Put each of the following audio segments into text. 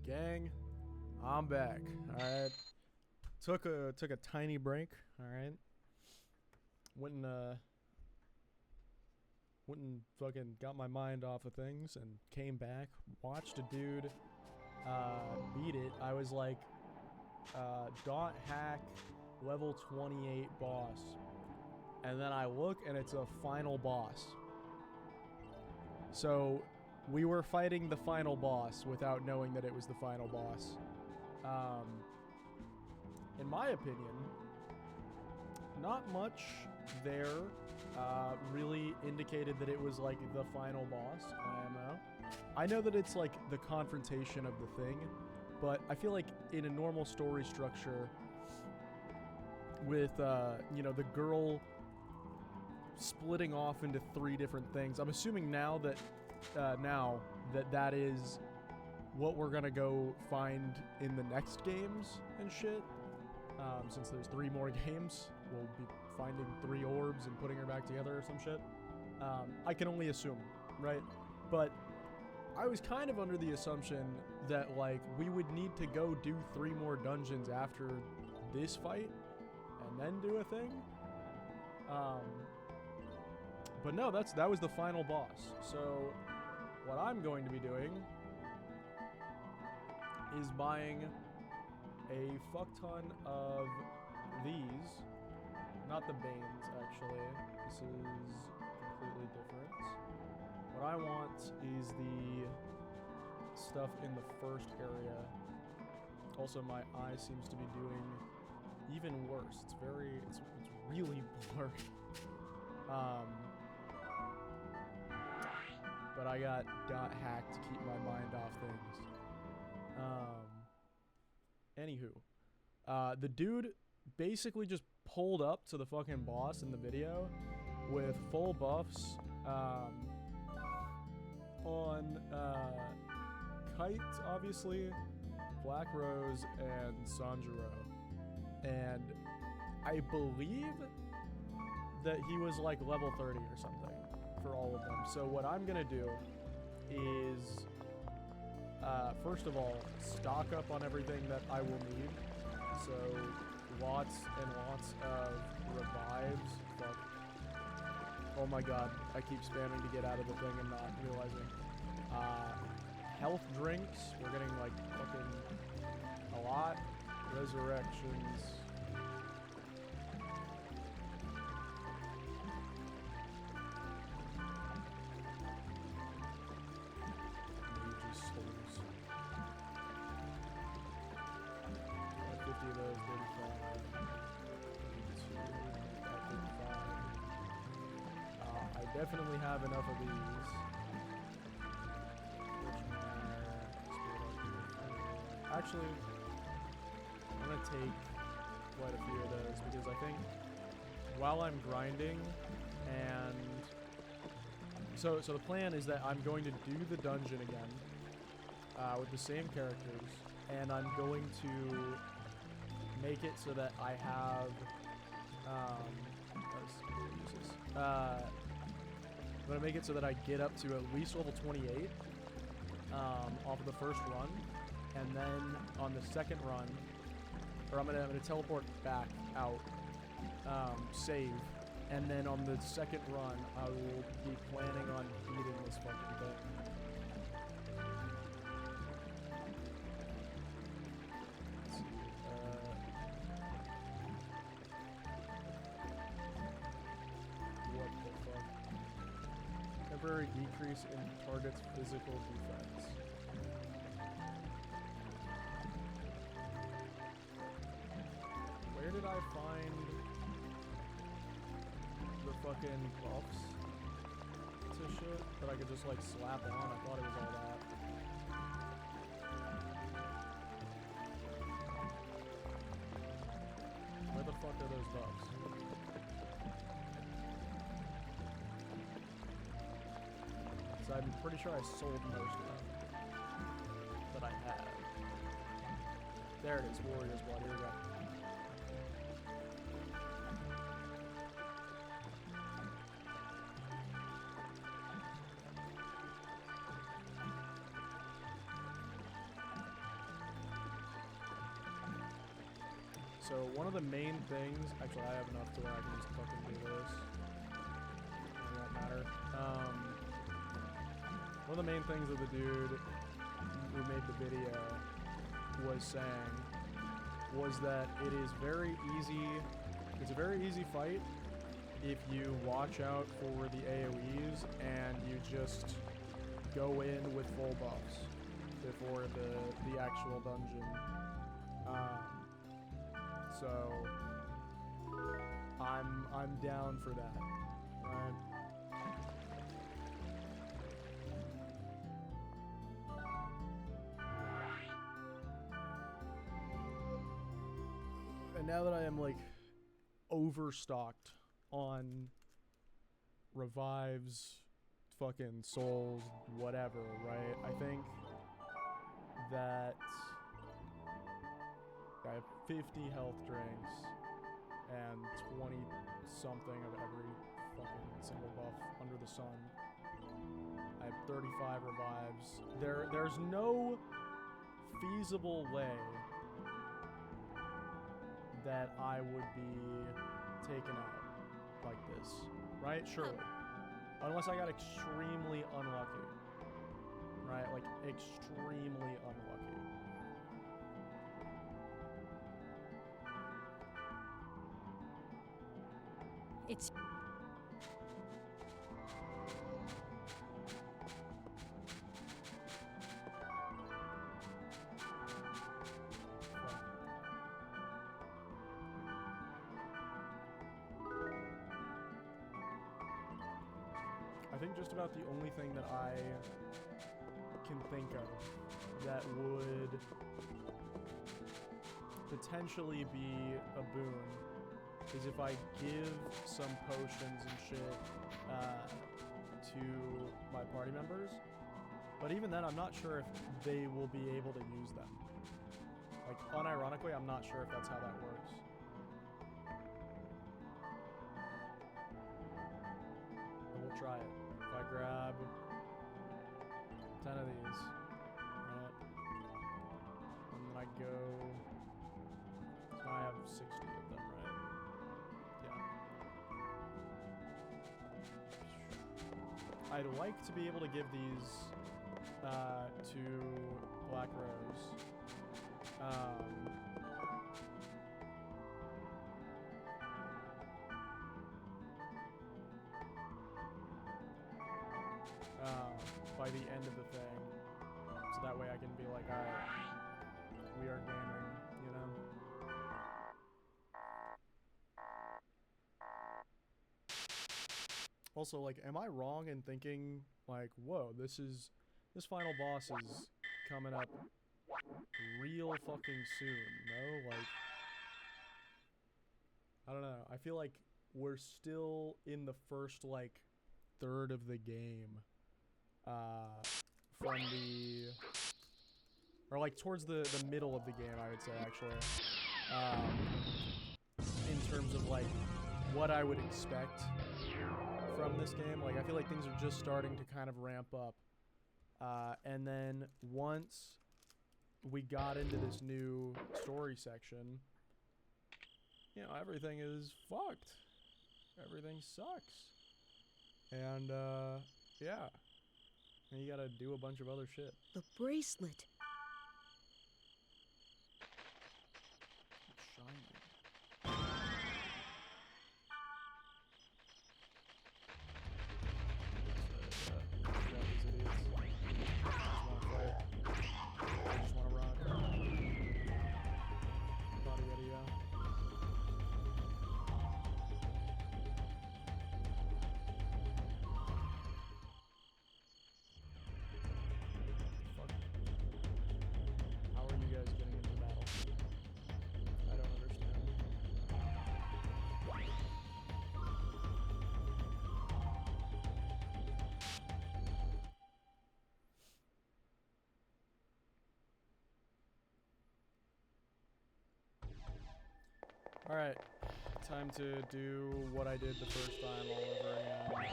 Gang, I'm back. All right, took a tiny break. All right, went and fucking got my mind off of things and came back. Watched a dude beat it. I was like dot hack level 28 boss, and then I look and it's a final boss. So we were fighting the final boss without knowing that it was the final boss. In my opinion, not much there really indicated that it was like the final boss, IMO. I know that it's like the confrontation of the thing, but I feel like in a normal story structure with, the girl splitting off into 3 different things, I'm assuming now that that is what we're gonna go find in the next games and shit. Since there's 3 more games, we'll be finding 3 orbs and putting her back together or some shit. I can only assume, right? But I was kind of under the assumption that, like, we would need to go do 3 more dungeons after this fight and then do a thing. But no, that was the final boss. So what I'm going to be doing is buying a fuck ton of these. Not the Banes, actually. This is completely different. What I want is the stuff in the first area. Also, my eye seems to be doing even worse. It's really blurry. But I got hacked to keep my mind off things. Anywho, the dude basically just pulled up to the fucking boss in the video with full buffs on Kite, obviously, Black Rose, and Sanjuro. And I believe that he was like level 30 or something for all of them. So what I'm gonna do is, first of all, stock up on everything that I will need. So lots and lots of revives. Fuck. Oh my god, I keep spamming to get out of the thing and not realizing. Health drinks, we're getting like fucking a lot. Resurrections. Mage's souls. 50 of those, 35. 32, 35. I definitely have enough of these. Actually, I'm gonna take quite a few of those because I think while I'm grinding, and so the plan is that I'm going to do the dungeon again with the same characters, and I'm going to make it so that I have I'm gonna make it so that I get up to at least level 28 off of the first run. And then on the second run, or I'm gonna teleport back out, save, and then on the second run, I will be planning on beating this fucking thing. Let's see. What the fuck? Temporary decrease in target's physical defense. Where did I find the fucking buffs to shit that I could just like slap on? I thought it was all that. Where the fuck are those buffs? So I'm pretty sure I sold most of them that I had. There it is, Warrior's Blood, here we go. So one of the main things, actually I have enough to where I can just fucking do this. It won't matter. One of the main things that the dude who made the video was saying was that it is very easy, it's a very easy fight if you watch out for the AoEs and you just go in with full buffs before the actual dungeon. So I'm down for that, right? And now that I am like overstocked on revives, fucking souls, whatever, right? I think that I have 50 health drinks and 20 something of every fucking single buff under the sun. I have 35 revives. There's no feasible way that I would be taken out like this, right? Surely. Unless I got extremely unlucky. Right? Like, extremely unlucky. It's... I think just about the only thing that I can think of that would potentially be a boon is if I give some potions and shit to my party members. But even then, I'm not sure if they will be able to use them. Like, unironically, I'm not sure if that's how that works. But we'll try it. If I grab 10 of these, right? And then I go... So I have 60 of them, right? Yeah. I'd like to be able to give these to Black Rose. By the end of the thing, so that way I can be like, alright, we are gaming, you know? Also, like, am I wrong in thinking, like, whoa, this final boss is coming up real fucking soon, no? Like, I don't know, I feel like we're still in the first, like, third of the game. From the... Or, like, towards the middle of the game, I would say, actually. In terms of, like, what I would expect from this game. Like, I feel like things are just starting to kind of ramp up. And then once we got into this new story section, you know, everything is fucked. Everything sucks. And, yeah. And you gotta do a bunch of other shit. The bracelet. It's shiny. Alright, time to do what I did the first time all over again.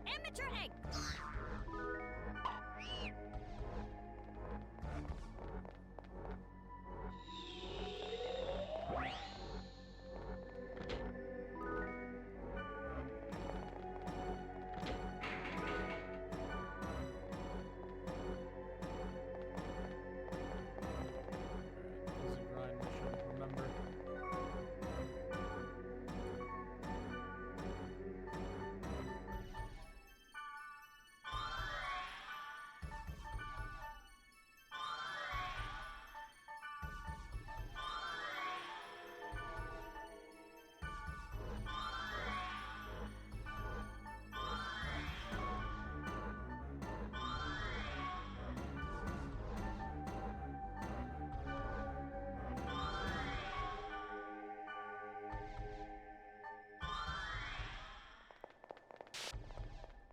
Amateur egg. Easy grind mission, remember.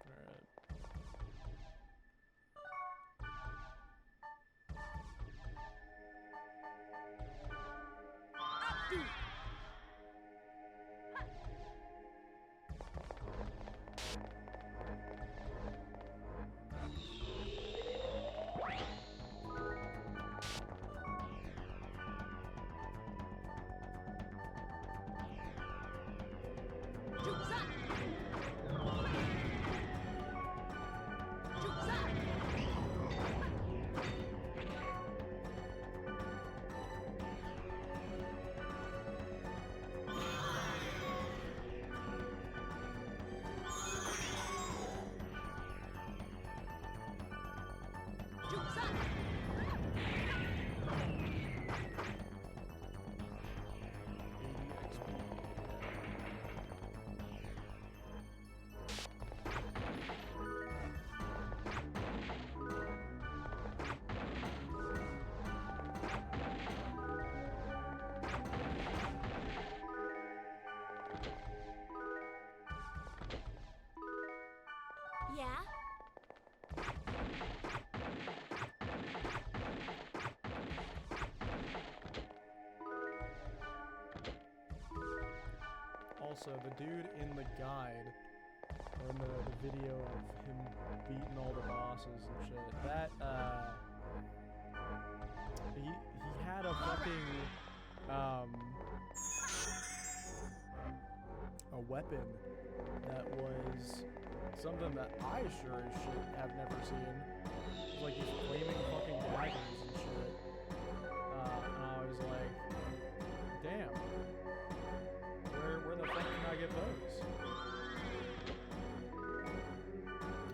Alright. Yeah? Also, the dude in the guide, or in the video of him beating all the bosses and shit, that, he had a fucking, a weapon that was something that I sure as shit have never seen. It was like these flaming fucking daggers and shit. And I was like, damn. Where the fuck can I get those?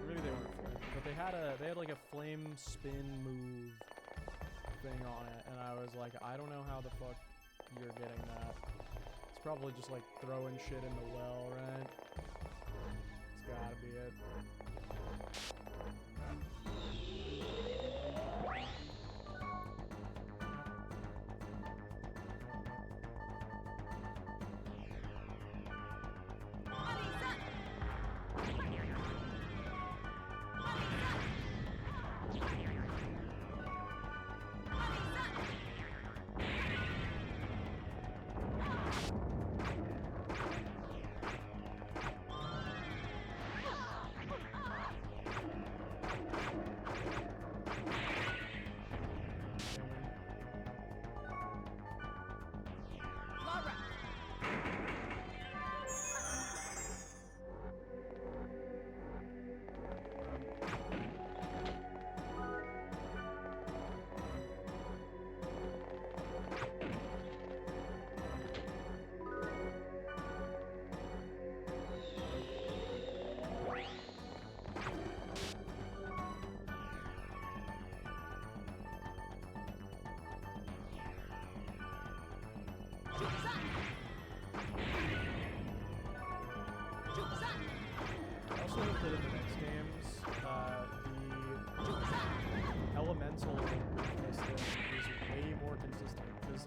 Maybe they weren't flame, but they had like a flame spin move thing on it, and I was like, I don't know how the fuck you're getting that. It's probably just like throwing shit in the well, right? It's gotta be it.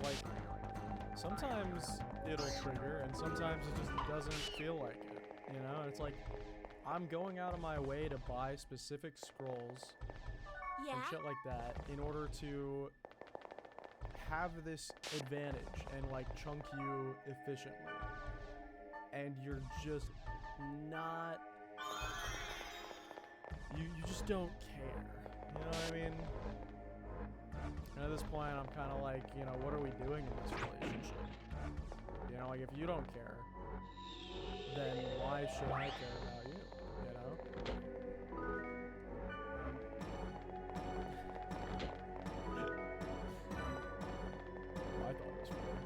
like sometimes it'll trigger and sometimes it just doesn't feel like it. You know, it's like I'm going out of my way to buy specific scrolls Yeah? and shit like that in order to have this advantage and like chunk you efficiently. And you're just not, you just don't care. You know what I mean? And at this point I'm kind of like, you know, what are we doing in this relationship? You know, like if you don't care, then why should I care about you? You know? I thought it was funny.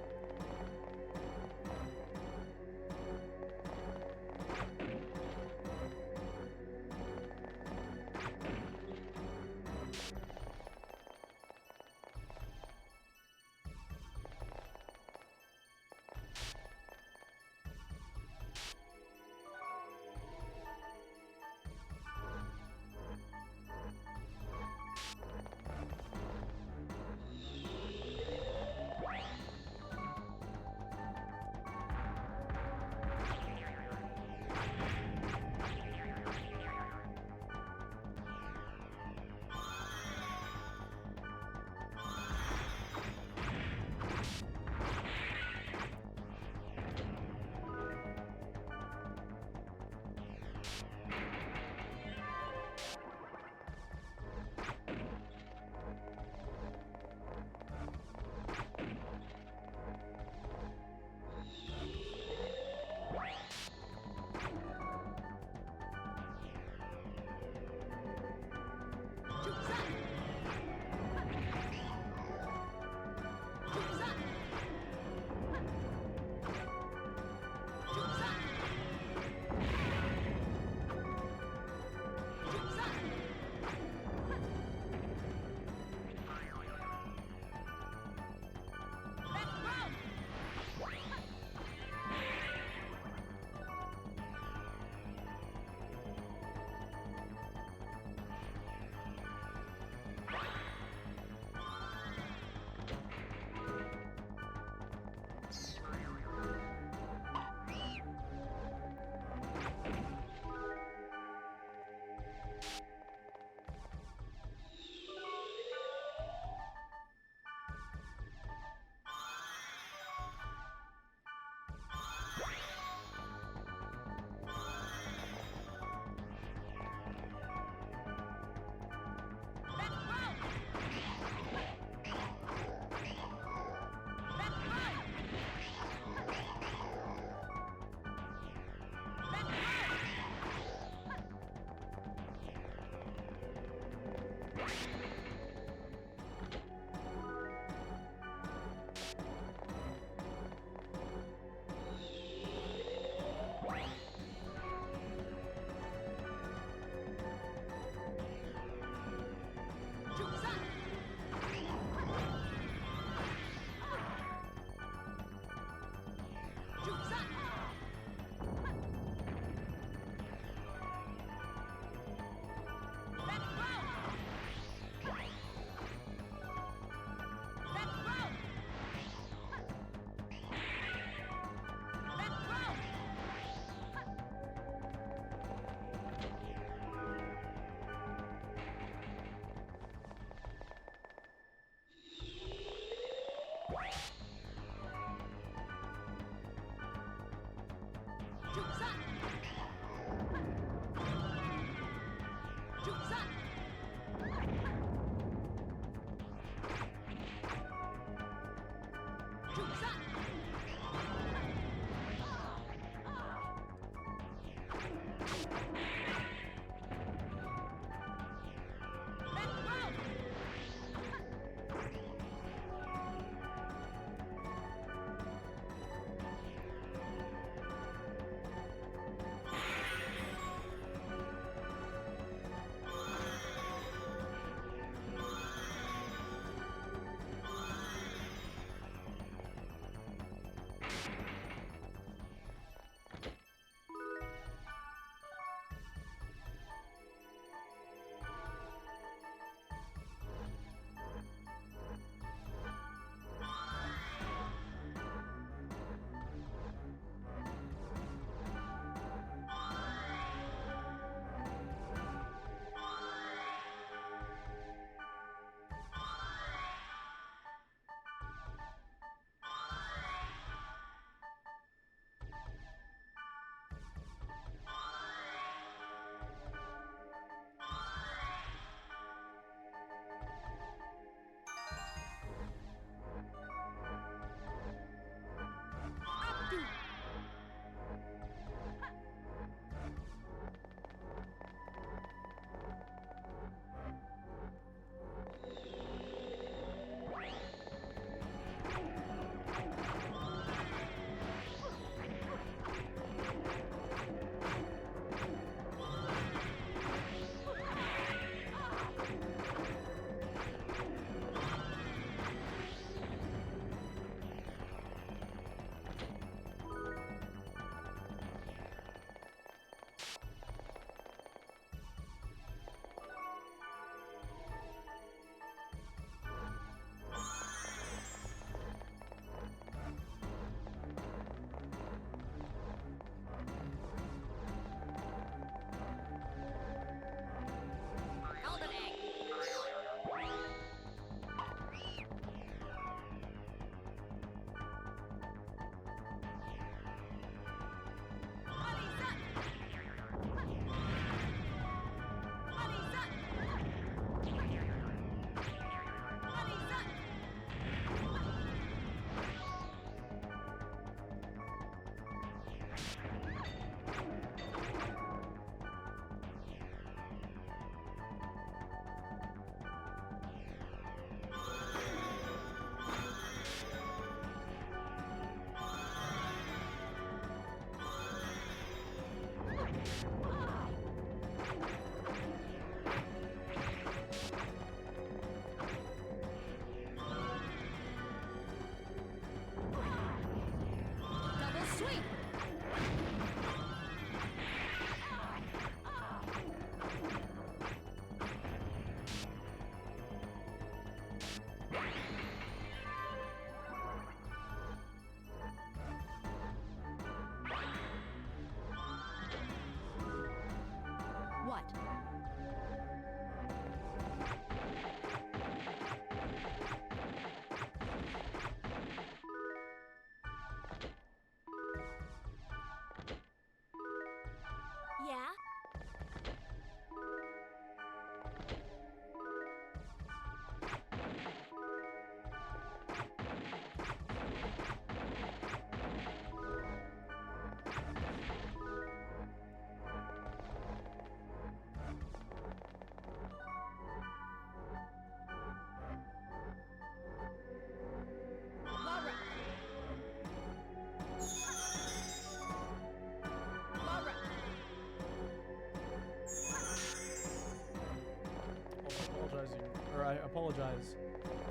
apologize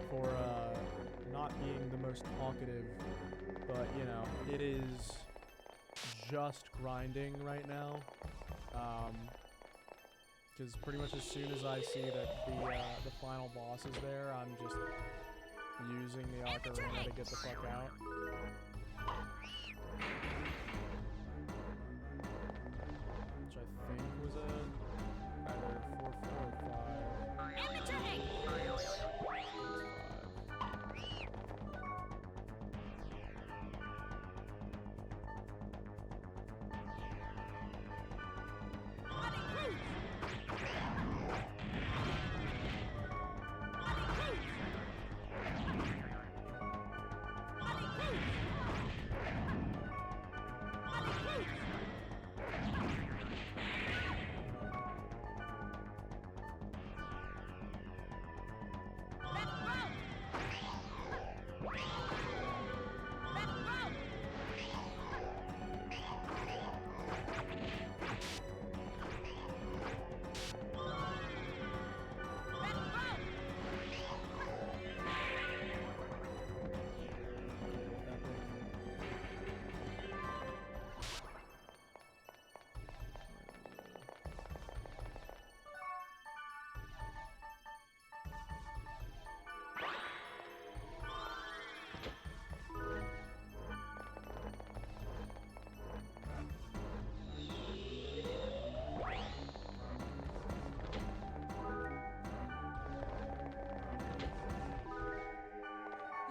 for not being the most talkative, but you know, it is just grinding right now. Because pretty much as soon as I see that the final boss is there, I'm just using the ocarina to get the fuck out. Which I think was either 4-4 or 5. Infantry!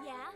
Yeah?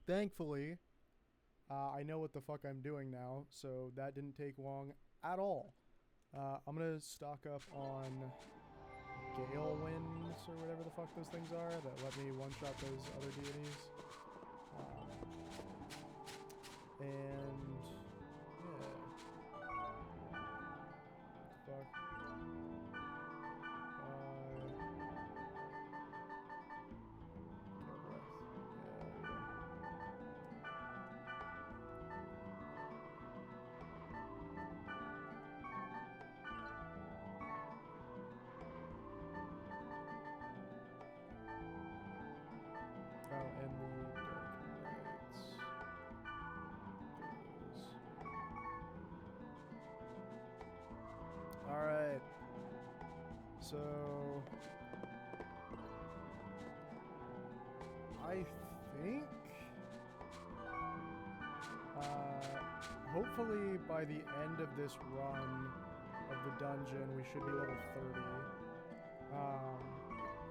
thankfully, I know what the fuck I'm doing now, so that didn't take long at all. I'm gonna stock up on Gale Winds, or whatever the fuck those things are, that let me one-shot those other deities. And, yeah. Fuck. Kill breath. Yeah, oh, and the dark rites. Alright. So I think hopefully by the end of this run of the dungeon we should be level 30.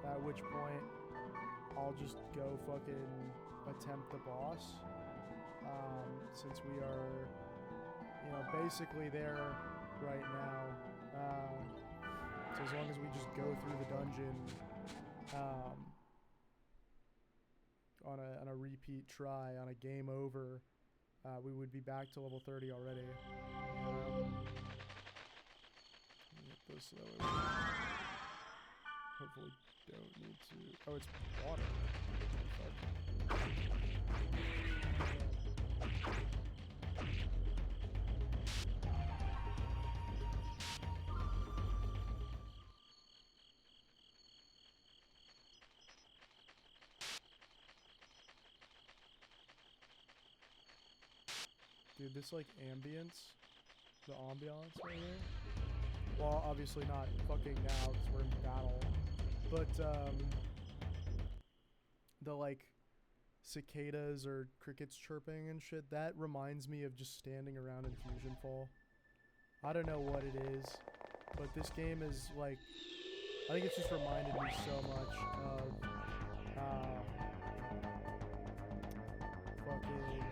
At which point I'll just go fucking attempt the boss. Since we are, you know, basically there right now. So as long as we just go through the dungeon on a repeat try, on a game over, we would be back to level 30 already. Get this so that way we hopefully don't need to. Oh, it's water. Dude, this like ambience, the ambiance right here. Well, obviously not fucking now because we're in battle, but the like cicadas or crickets chirping and shit, that reminds me of just standing around in Fusion Fall. I don't know what it is, but this game is like, I think it's just reminded me so much of fucking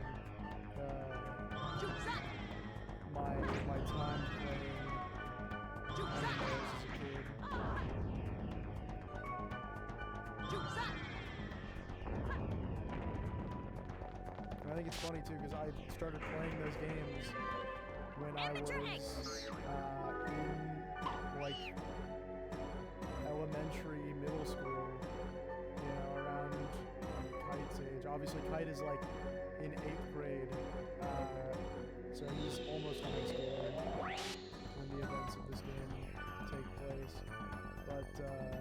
my time playing MMOs as a kid. And I think it's funny too because I started playing those games when I was in like elementary, middle school, you know, around Kite's age. Obviously Kite is like in 8th grade, so he's almost a high schooler when the events of this game take place. But yeah,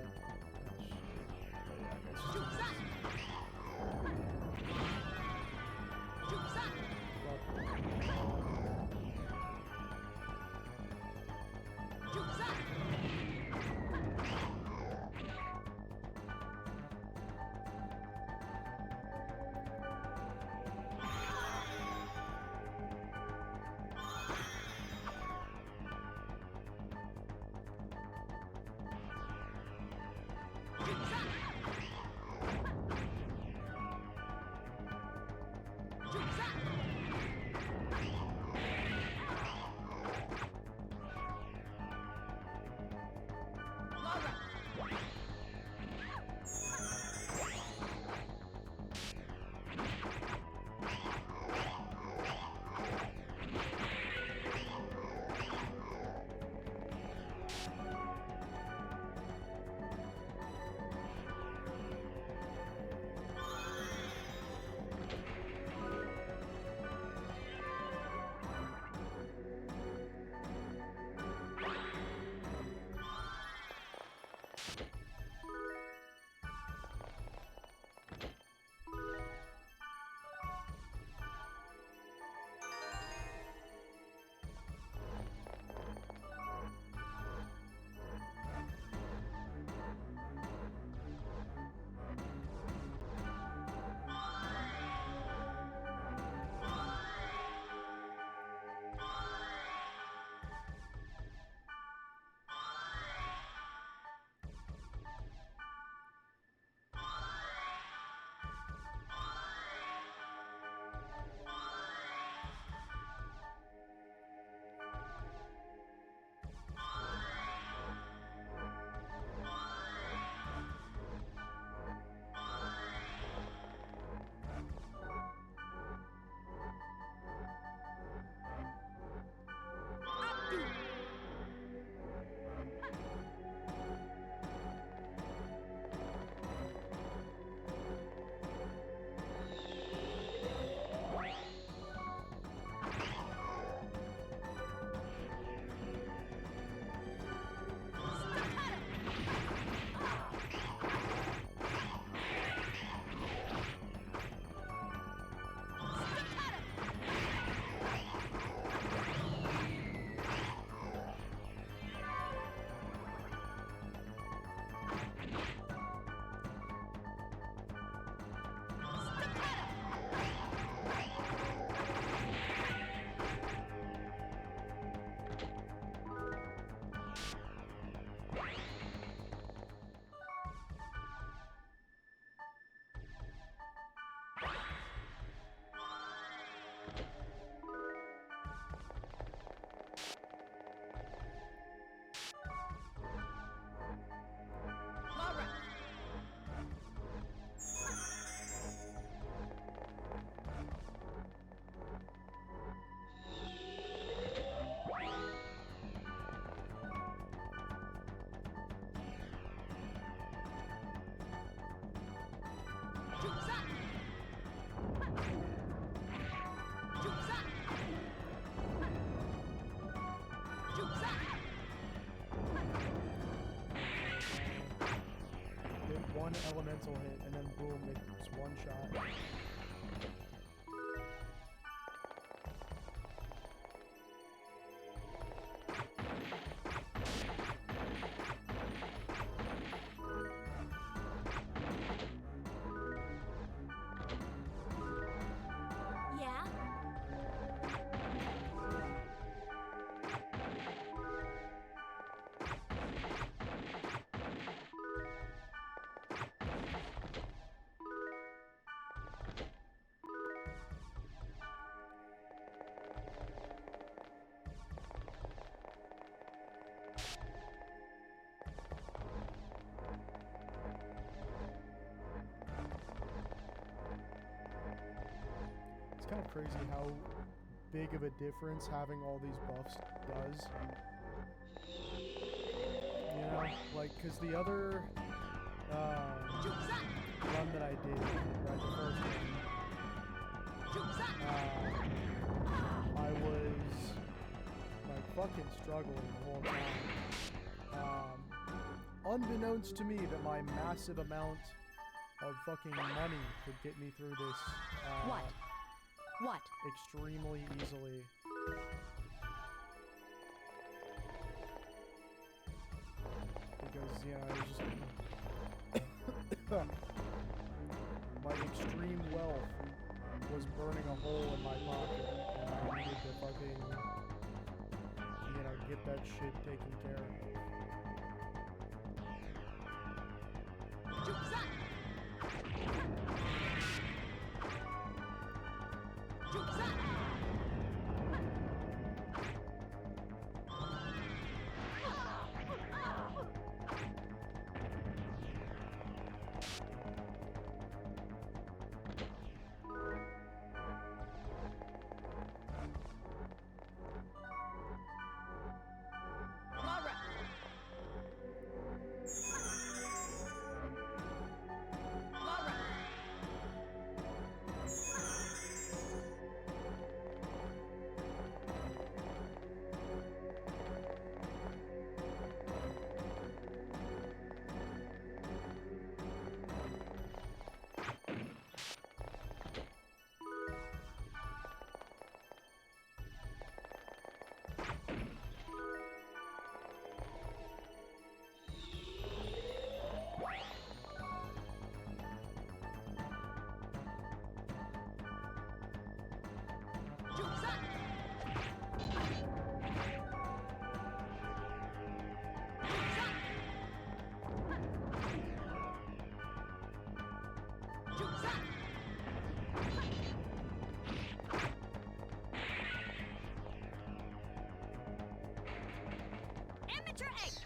it's just cancel hit, and then boom, it's one shot. Yeah? It's kind of crazy how big of a difference having all these buffs does. You know, like, because the other run that I did, right, the first one, I was, like, fucking struggling the whole time. Unbeknownst to me that my massive amount of fucking money could get me through this, What? extremely easily. Because, you know, it was just my extreme wealth was burning a hole in my pocket, and I needed to fucking, you know, get that shit taken care of. Amateur 8!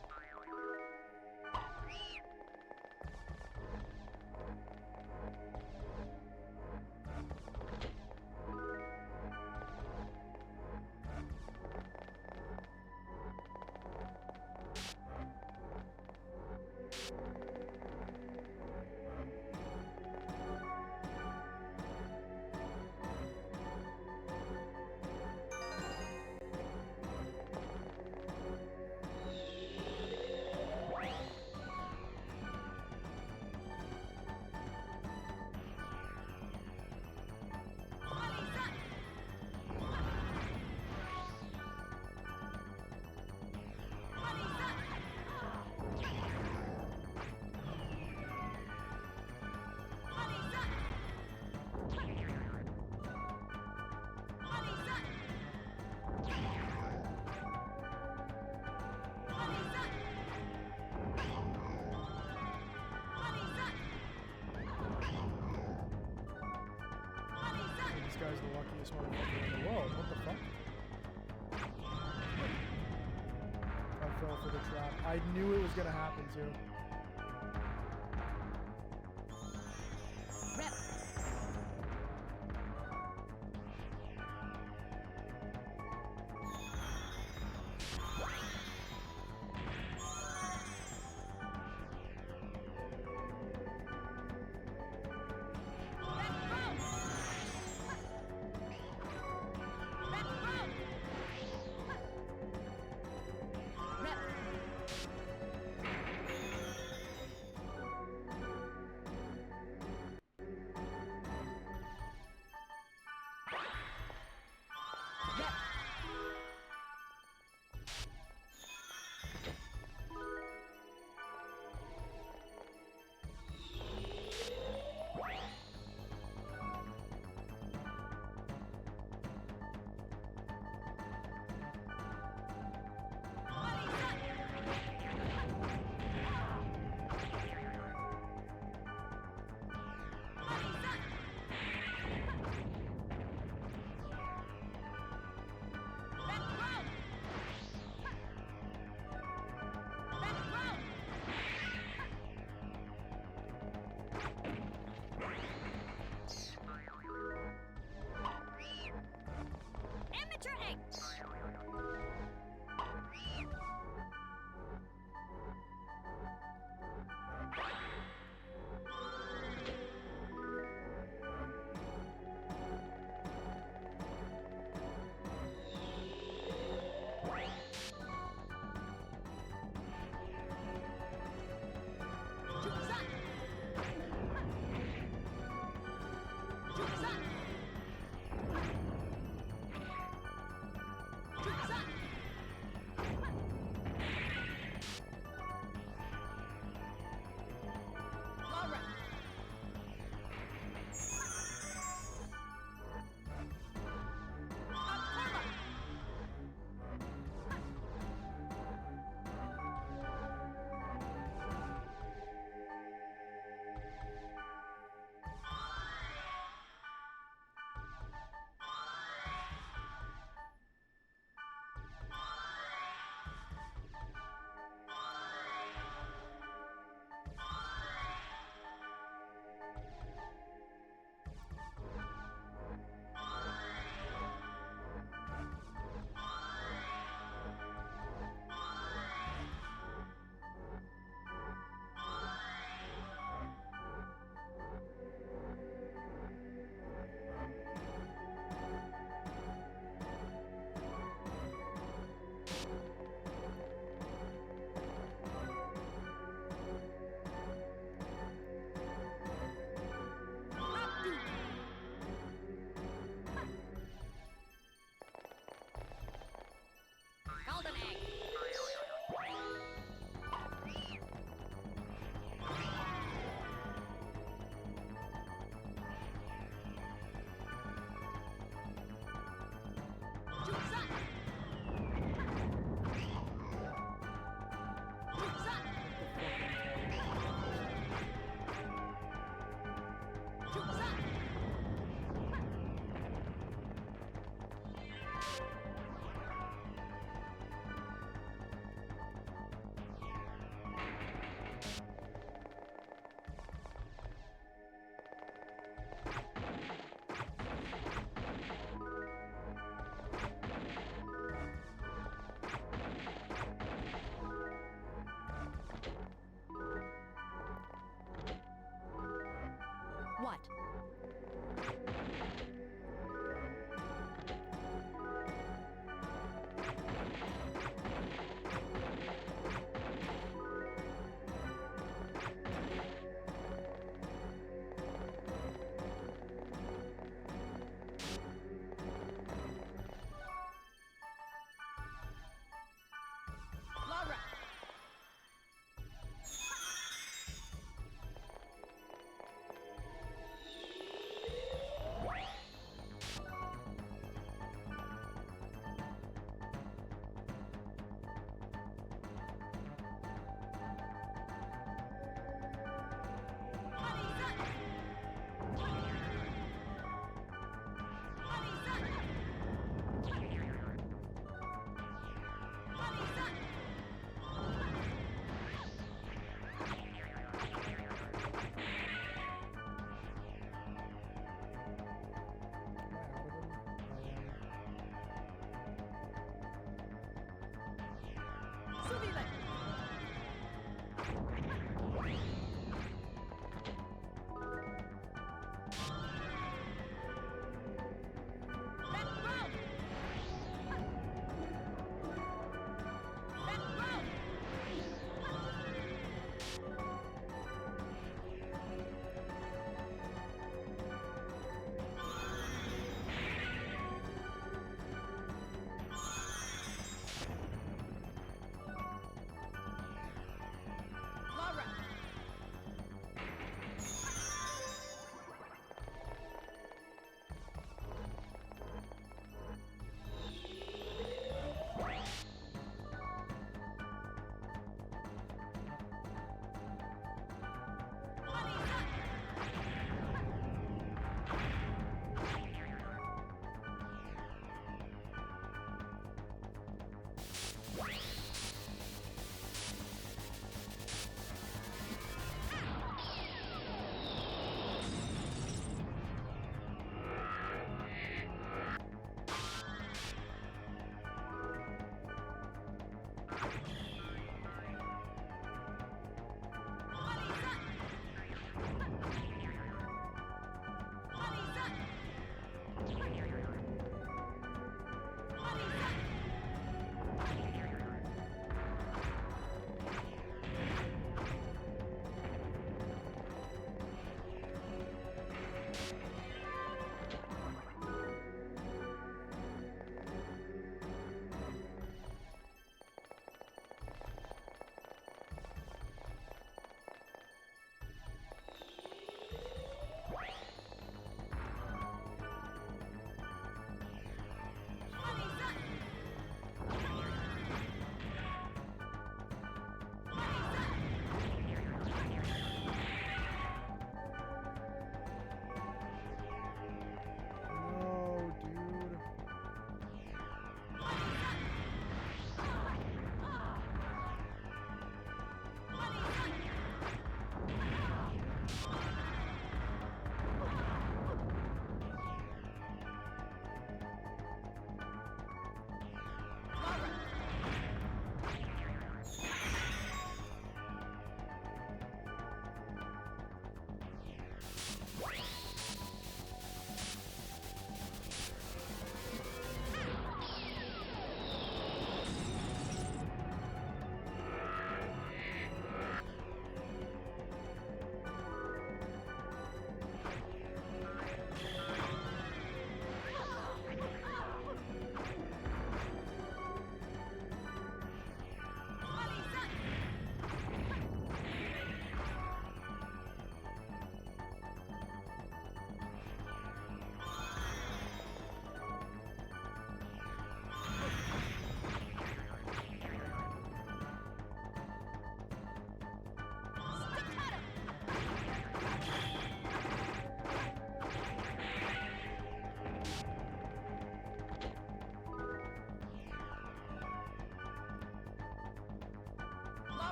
This guy's the luckiest motherfucker in the world. What the fuck? I fell for the trap. I knew it was gonna happen too. Rep.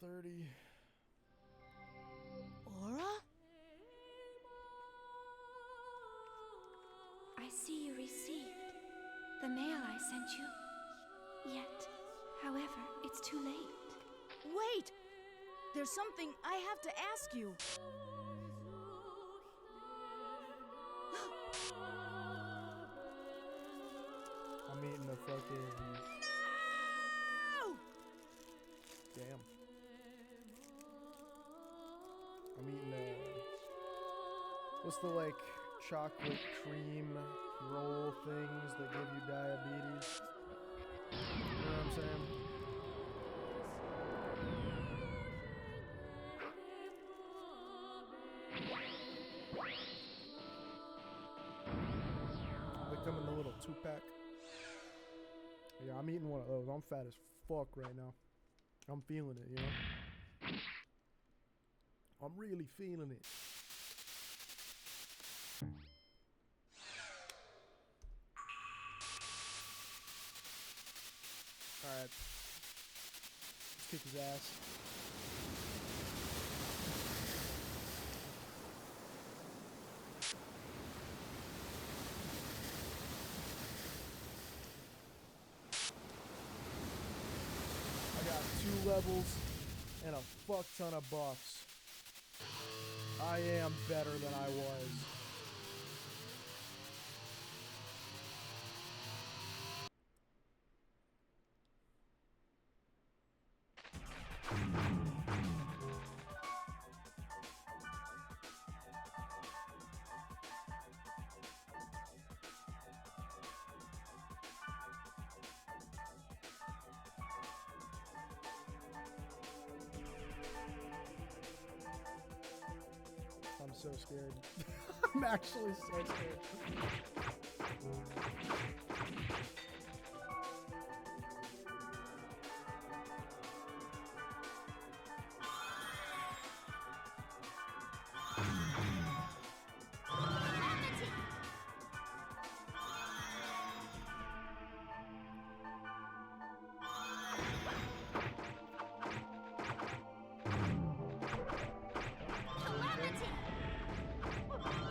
Level 30. Aura? I see you received the mail I sent you. Yet, however, it's too late. Wait! There's something I have to ask you. I'm eating a fucking... No! Damn. I'm eating a... What's the, like, chocolate cream roll things that give you diabetes? You know what I'm saying? They come in the little 2-pack. Yeah, I'm eating one of those. I'm fat as fuck right now. I'm feeling it, you know? I'm really feeling it. Alright. Let's kick his ass. I got 2 levels and a fuck ton of buffs. I am better than I was. I'm so scared. I'm actually so scared.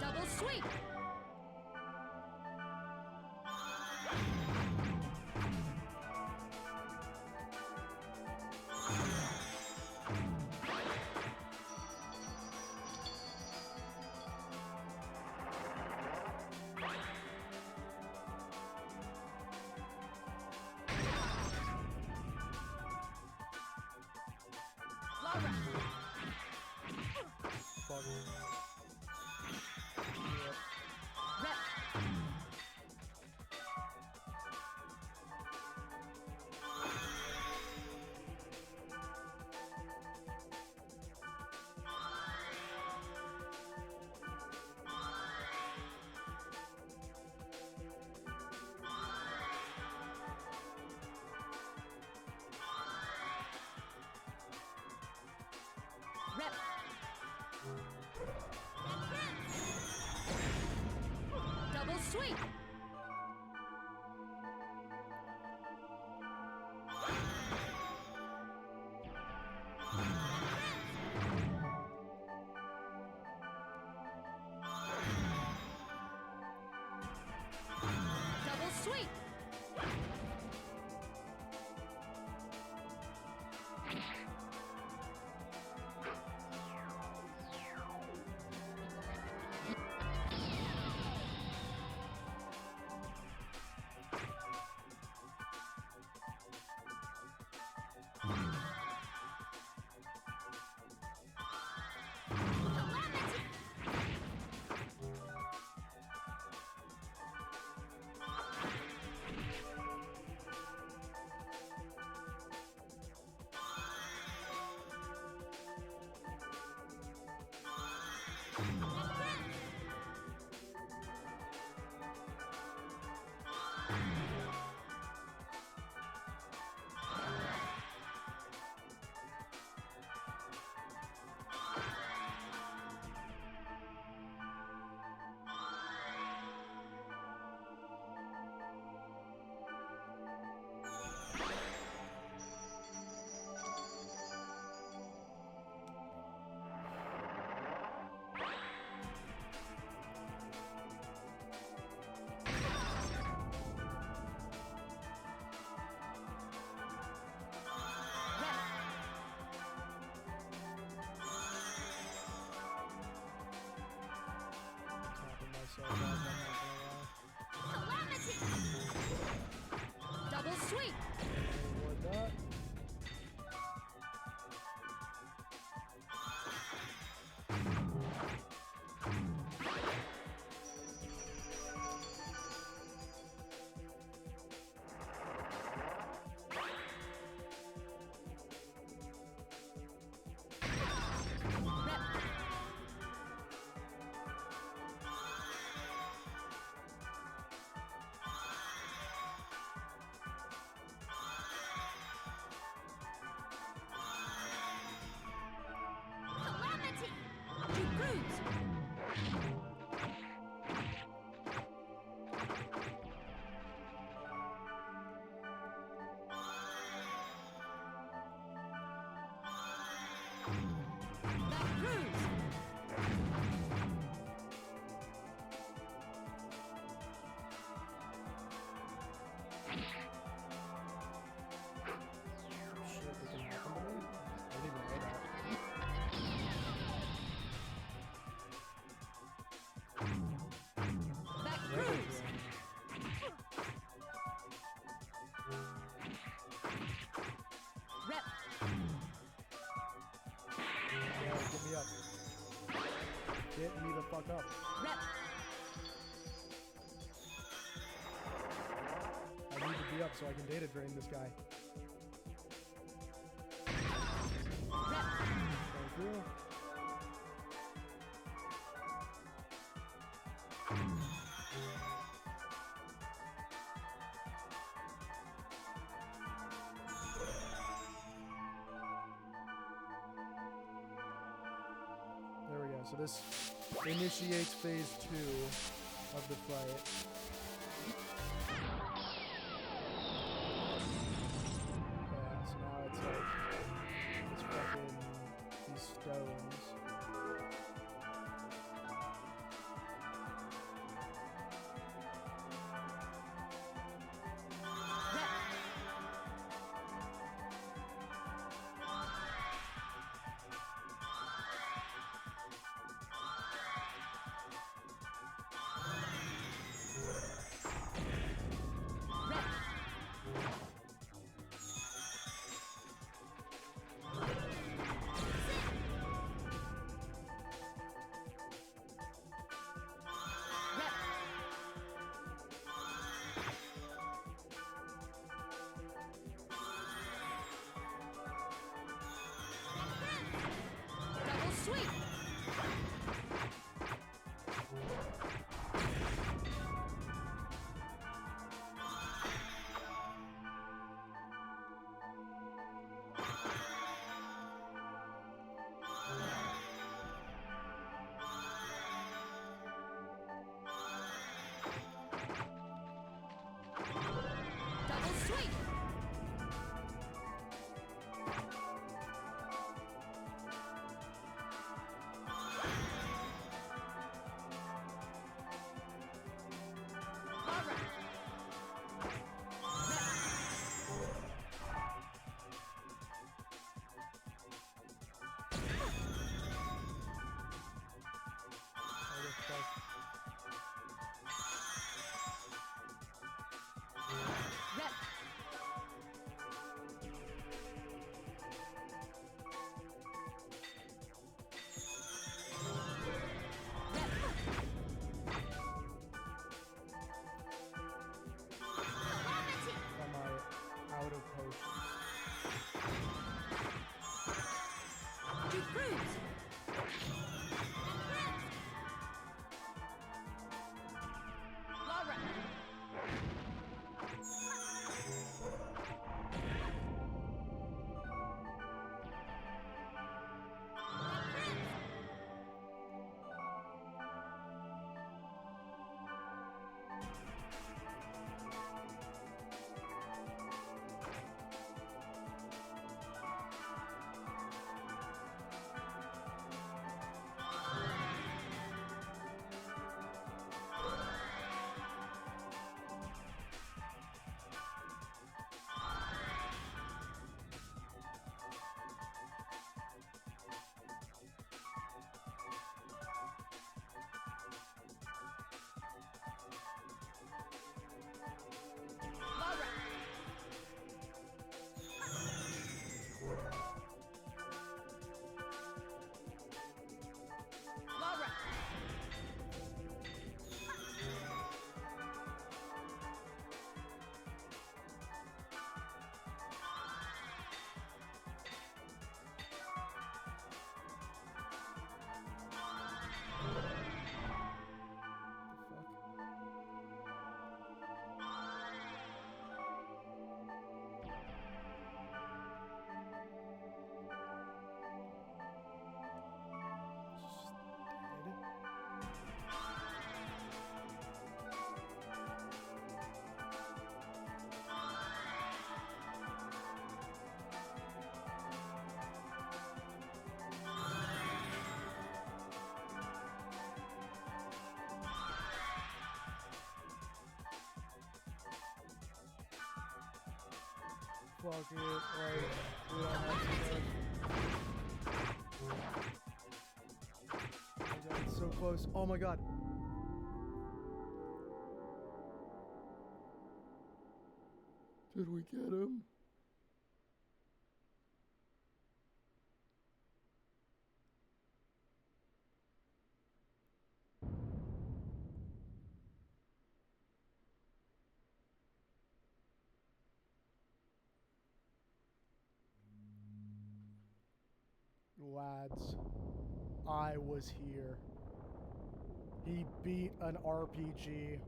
Double sweep! Fuck. Rep. Rep. Double sweep! Double sweep! fast, I'm not gonna lie. Calamity! Double sweep! Reward that. Calamity! You bruise! That bruise! Shit, they can happen to me? I didn't even know that. That There they bruise! go. Rep! Yeah, get me up. Get me the fuck up. Rep! I need to be up so I can data drain this guy. Rep! Thank you. There we go. So this initiates phase 2 of the fight. Yeah, so now it's like it's fucking these stones. Double sweep! Double sweep! All right. Oh, the fuck. Rep! Fuck it. Like, we don't have to go. Oh my god, it's so close. Oh my god. Did we get him? Lads, I was here. He beat an RPG.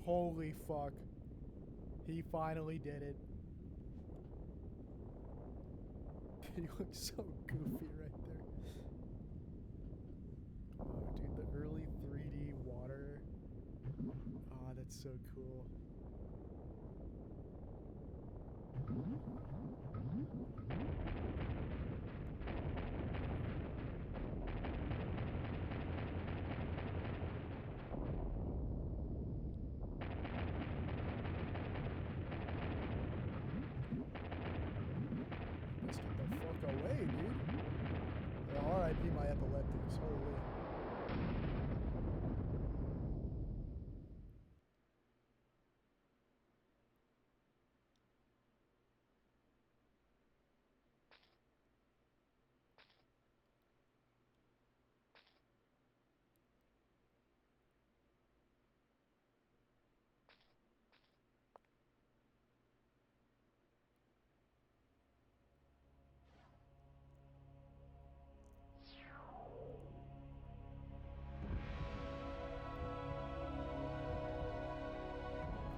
Holy fuck. He finally did it. He looks so goofy right there. Oh, dude, the early 3D water. Oh, that's so cool. Let's get the fuck away, dude. Yeah, RIP my epileptics. Holy.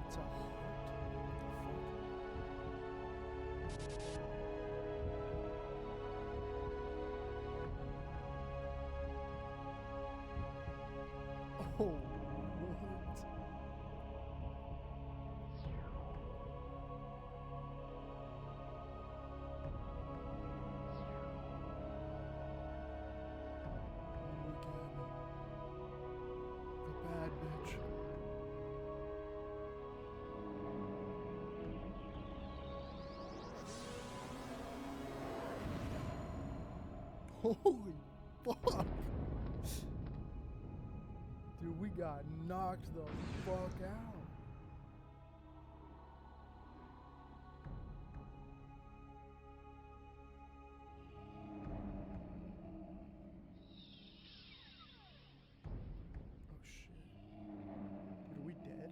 It's a heart. Oh, what? The bad bitch. Holy fuck. Dude, we got knocked the fuck out. Oh shit. Dude, are we dead?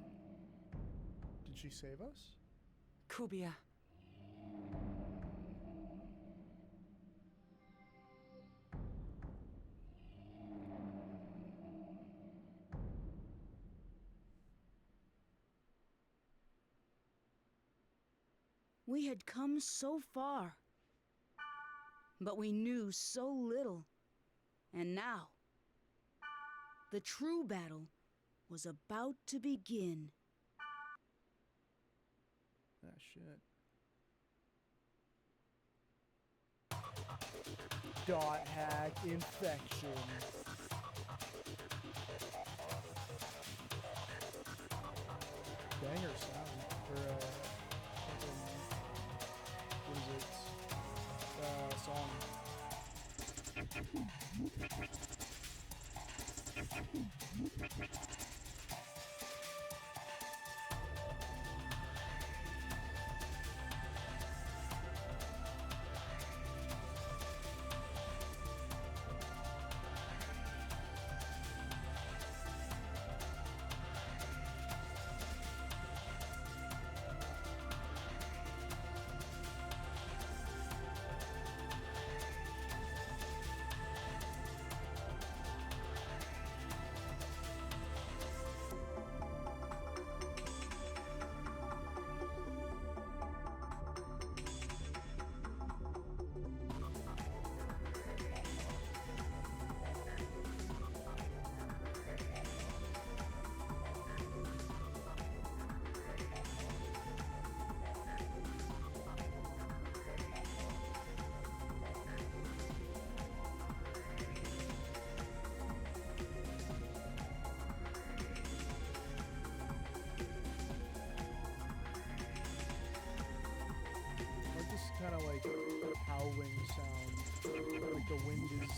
Did she save us? Kubia. We had come so far, but we knew so little. And now, the true battle was about to begin. Ah, shit. Dot hack infection. Banger sound. Or, what is it? Song. howling sound. Like the wind is...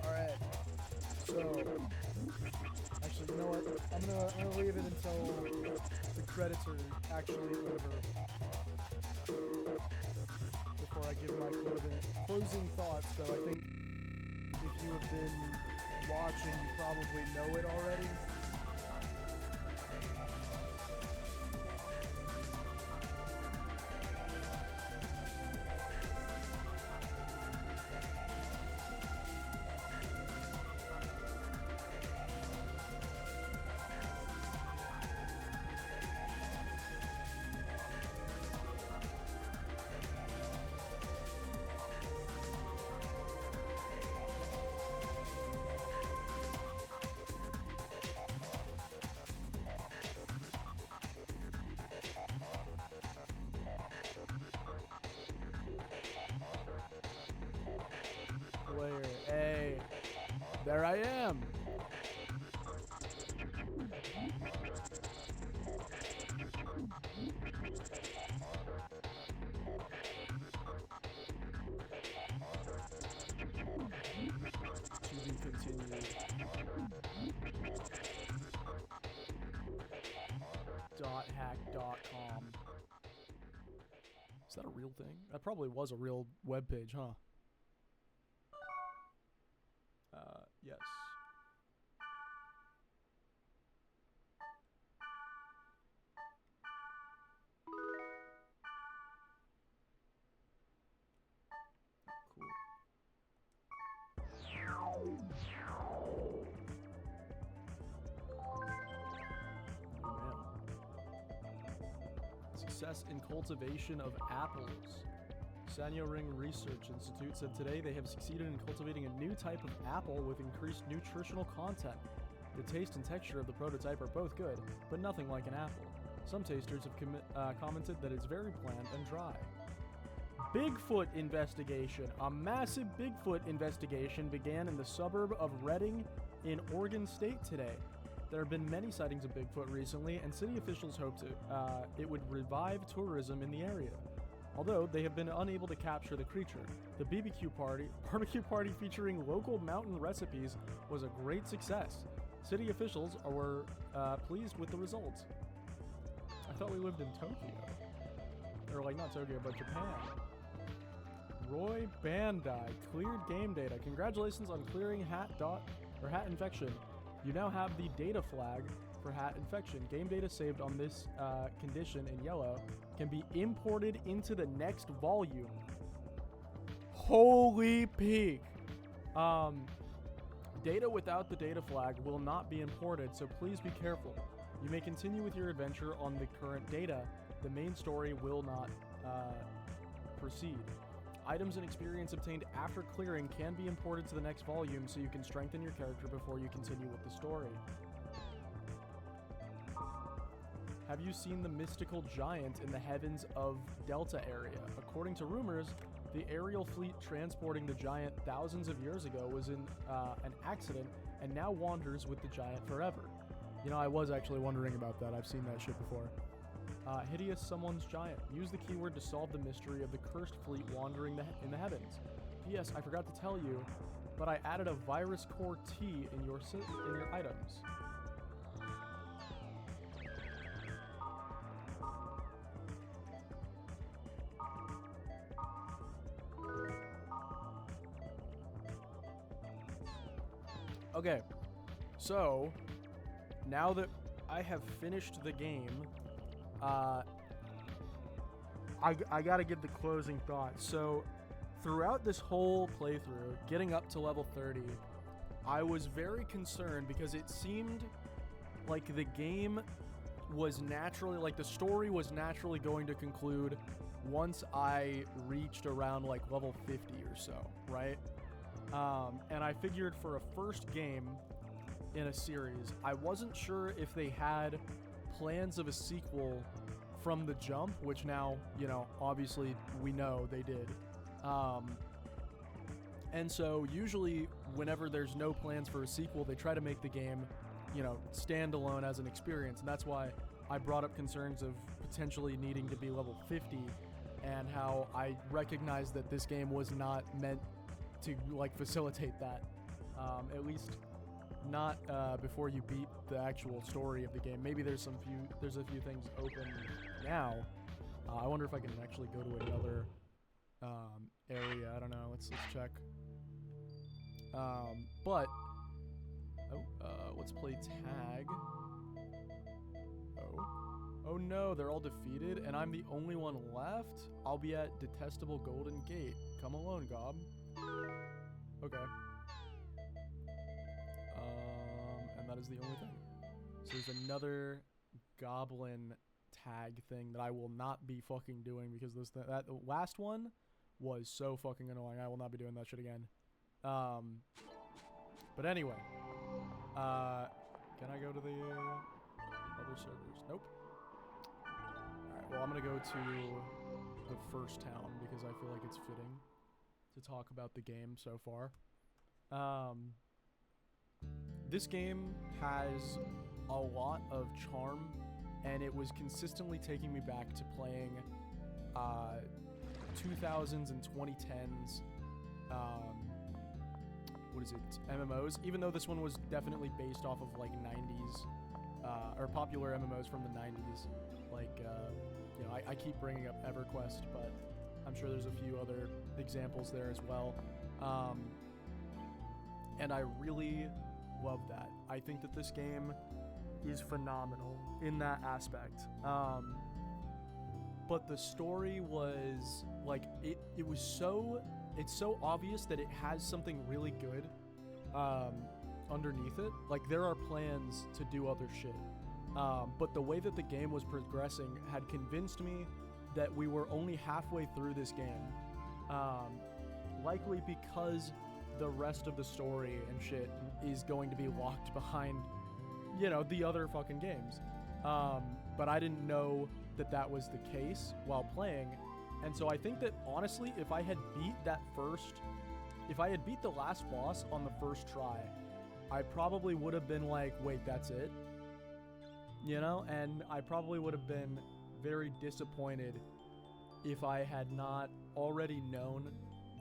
Alright, so, actually, you know what, I'm gonna leave it until the credits are actually over before I give my closing thoughts, though I think if you have been watching, you probably know it already. Player A. There I am. To be continued. .hack.com. Is that a real thing? That probably was a real web page, huh? Yes. Cool. Success in cultivation of apples. Sanyo Ring Research Institute said today they have succeeded in cultivating a new type of apple with increased nutritional content. The taste and texture of the prototype are both good, but nothing like an apple. Some tasters have commented that it's very bland and dry. Bigfoot investigation. A massive Bigfoot investigation began in the suburb of Redding in Oregon State today. There have been many sightings of Bigfoot recently, and city officials hoped it would revive tourism in the area. Although they have been unable to capture the creature, the barbecue party featuring local mountain recipes was a great success. City officials were pleased with the results. I thought we lived in Tokyo. Or like not Tokyo, but Japan. Roy Bandai cleared game data. Congratulations on clearing hat infection. You now have the data flag for hat infection. Game data saved on this condition in yellow can be imported into the next volume. Holy peak! Data without the data flag will not be imported, so please be careful. You may continue with your adventure on the current data. The main story will not proceed. Items and experience obtained after clearing can be imported to the next volume so you can strengthen your character before you continue with the story. Have you seen the mystical giant in the heavens of Delta area? According to rumors, the aerial fleet transporting the giant thousands of years ago was in an accident and now wanders with the giant forever. You know, I was actually wondering about that. I've seen that shit before. Hideous Someone's Giant. Use the keyword to solve the mystery of the cursed fleet wandering in the heavens. P.S. I forgot to tell you, but I added a virus core T in your items. Okay, so now that I have finished the game, I gotta give the closing thought. So throughout this whole playthrough, getting up to level 30, I was very concerned because it seemed like the game was naturally, like the story was naturally going to conclude once I reached around like level 50 or so, right? And I figured for a first game in a series, I wasn't sure if they had plans of a sequel from the jump, which now, you know, obviously we know they did. And so usually whenever there's no plans for a sequel, they try to make the game, you know, stand alone as an experience. And that's why I brought up concerns of potentially needing to be level 50 and how I recognized that this game was not meant to like facilitate that. At least not before you beat the actual story of the game. Maybe there's a few things open now. I wonder if I can actually go to another area. I don't know. Let's check. But let's play tag. Oh no, they're all defeated, and I'm the only one left. I'll be at Detestable Golden Gate. Come alone, Gob. Okay. And that is the only thing. So there's another goblin tag thing that I will not be fucking doing because that last one was so fucking annoying. I will not be doing that shit again. But anyway, can I go to the other servers? Nope. Alright, well, I'm gonna go to the first town because I feel like it's fitting to talk about the game so far. This game has a lot of charm, and it was consistently taking me back to playing 2000s and 2010s MMOs, even though this one was definitely based off of like 90s or popular MMOs from the 90s. Like you know, I keep bringing up EverQuest, but I'm sure there's a few other examples there as well. And I really love that. I think that this game is phenomenal in that aspect. But the story was like it's so obvious that it has something really good underneath it. Like there are plans to do other shit. But the way that the game was progressing had convinced me that we were only halfway through this game. Likely because the rest of the story and shit is going to be locked behind, you know, the other fucking games. But I didn't know that that was the case while playing. And so I think that honestly, if I had beat the last boss on the first try, I probably would have been like, wait, that's it? You know? And I probably would have been very disappointed if I had not already known